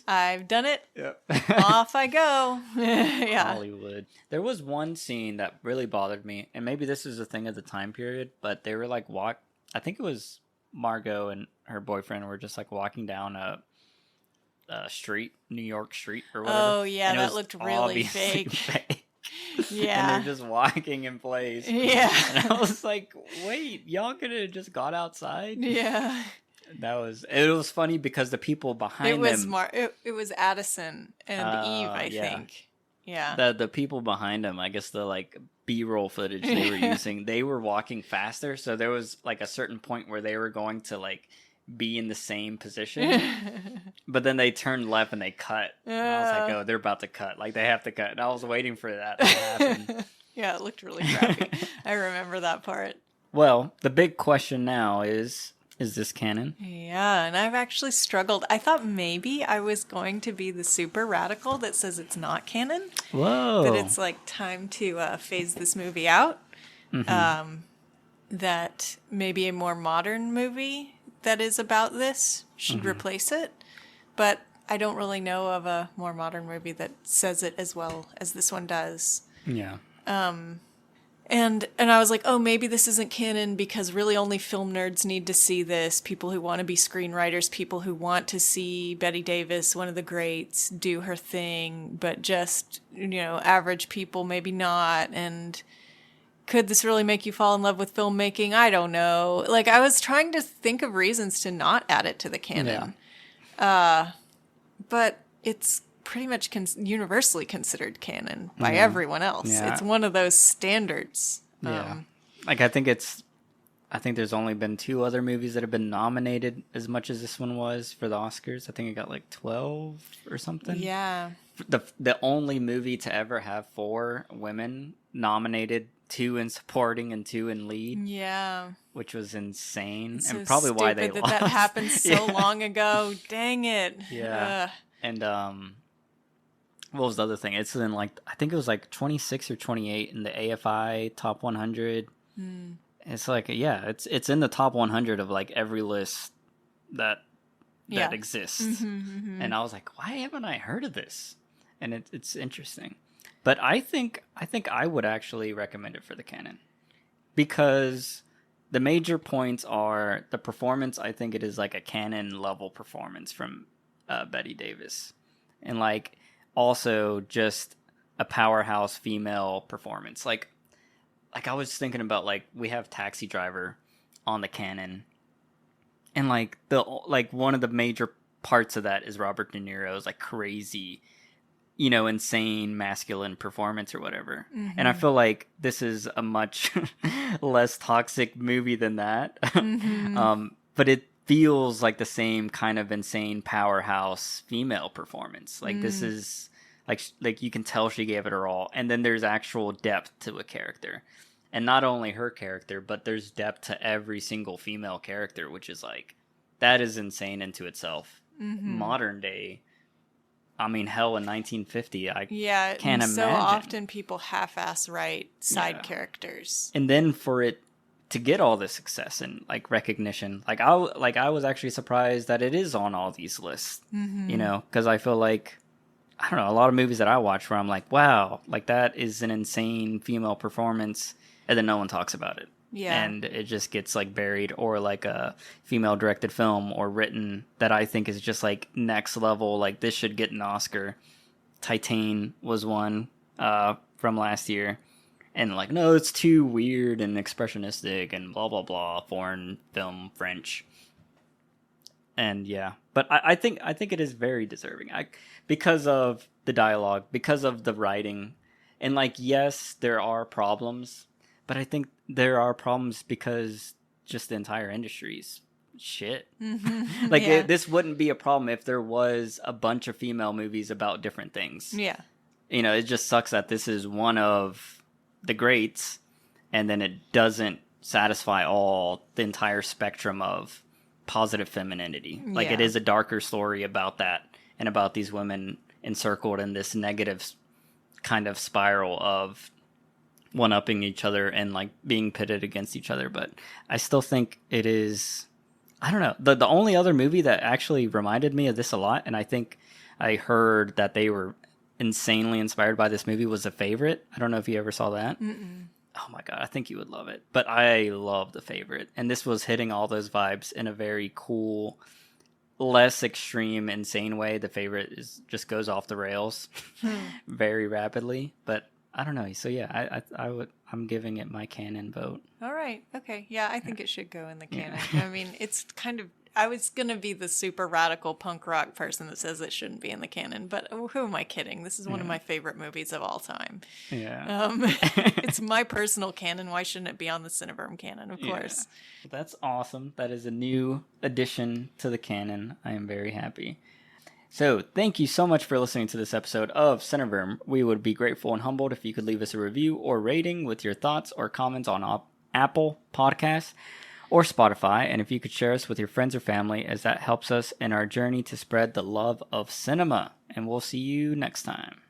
I've done it. Yep. Off I go. Hollywood. There was one scene that really bothered me, and maybe this is a thing of the time period, but they were like I think it was Margot and her boyfriend were just like walking down a street, New York street or whatever. Oh, yeah, and it that was looked really obviously fake. And Yeah. they're just walking in place. Yeah. And I was like, wait, y'all could have just got outside? Yeah. It was funny because the people behind them. It was Addison and Eve, I yeah. think. Yeah. The people behind them, I guess the like B-roll footage they were using, they were walking faster. So there was like a certain point where they were going to like be in the same position. But then they turned left and they cut. And I was like, oh, they're about to cut. Like they have to cut. And I was waiting for that to happen. Yeah, it looked really crappy. I remember that part. Well, the big question now is this canon? Yeah, and I've actually struggled. I thought maybe I was going to be the super radical that says it's not canon. Whoa. That it's like time to phase this movie out. Mm-hmm. That maybe a more modern movie that is about this should replace it. But I don't really know of a more modern movie that says it as well as this one does. Yeah. And I was like, oh, maybe this isn't canon because really only film nerds need to see this. People who want to be screenwriters, people who want to see Bette Davis, one of the greats, do her thing, but just, average people, maybe not. And could this really make you fall in love with filmmaking? I don't know. Like, I was trying to think of reasons to not add it to the canon. Yeah. But it's pretty much universally considered canon by everyone else. Yeah. It's one of those standards. Yeah. Like, I think there's only been 2 other movies that have been nominated as much as this one was for the Oscars. I think it got like 12 or something. Yeah. The only movie to ever have 4 women nominated, 2 in supporting and 2 in lead. Yeah. Which was insane. It's and so probably why they lost. That happened so long ago. Dang it. Yeah. And what was the other thing? It's in like, I think it was like 26 or 28 in the AFI top 100. It's like, yeah, it's in the top 100 of like every list that exists. And I was like, why haven't I heard of this? And it's interesting. But I think I would actually recommend it for the canon because the major points are the performance. I think it is like a canon level performance from Bette Davis, and like also just a powerhouse female performance. Like I was thinking about, like, we have Taxi Driver on the canon, and like one of the major parts of that is Robert De Niro's like crazy, insane masculine performance or whatever. And I feel like this is a much less toxic movie than that. But it feels like the same kind of insane powerhouse female performance. Like this is like you can tell she gave it her all. And then there's actual depth to a character. And not only her character, but there's depth to every single female character, which is like, that is insane into itself. Modern day, I mean, hell, in 1950, I can't imagine. So often people half-ass write side characters. And then for it to get all this success and like recognition, like I was actually surprised that it is on all these lists, because I feel like, I don't know, a lot of movies that I watch where I'm like, wow, like that is an insane female performance, and then no one talks about it. Yeah. And it just gets like buried, or like a female directed film or written that I think is just like next level. Like this should get an Oscar. Titane was one from last year. And like, no, it's too weird and expressionistic and blah, blah, blah. Foreign film, French. And yeah, but I think it is very deserving. Because of the dialogue, because of the writing. And like, yes, there are problems. But I think there are problems because just the entire industry's shit. This wouldn't be a problem if there was a bunch of female movies about different things. Yeah. It just sucks that this is one of the greats, and then it doesn't satisfy the entire spectrum of positive femininity. Like, it is a darker story about that, and about these women encircled in this negative kind of spiral of one-upping each other and like being pitted against each other. But I still think it is, I don't know, the only other movie that actually reminded me of this a lot, and I think I heard that they were insanely inspired by this movie, was The Favorite. I don't know if you ever saw that. Oh my god, I think you would love it. But I love The Favorite, and this was hitting all those vibes in a very cool, less extreme, insane way. The Favorite is just goes off the rails very rapidly. But I don't know. So yeah, I'm giving it my canon vote. All right. Okay. Yeah, I think it should go in the canon. I mean, it's kind of. I was going to be the super radical punk rock person that says it shouldn't be in the canon, but who am I kidding? This is one of my favorite movies of all time. Yeah. It's my personal canon. Why shouldn't it be on the Cineverm canon? Of course. Yeah. That's awesome. That is a new addition to the canon. I am very happy. So, thank you so much for listening to this episode of Cineverm. We would be grateful and humbled if you could leave us a review or rating with your thoughts or comments on Apple Podcasts or Spotify, and if you could share us with your friends or family, as that helps us in our journey to spread the love of cinema. And we'll see you next time.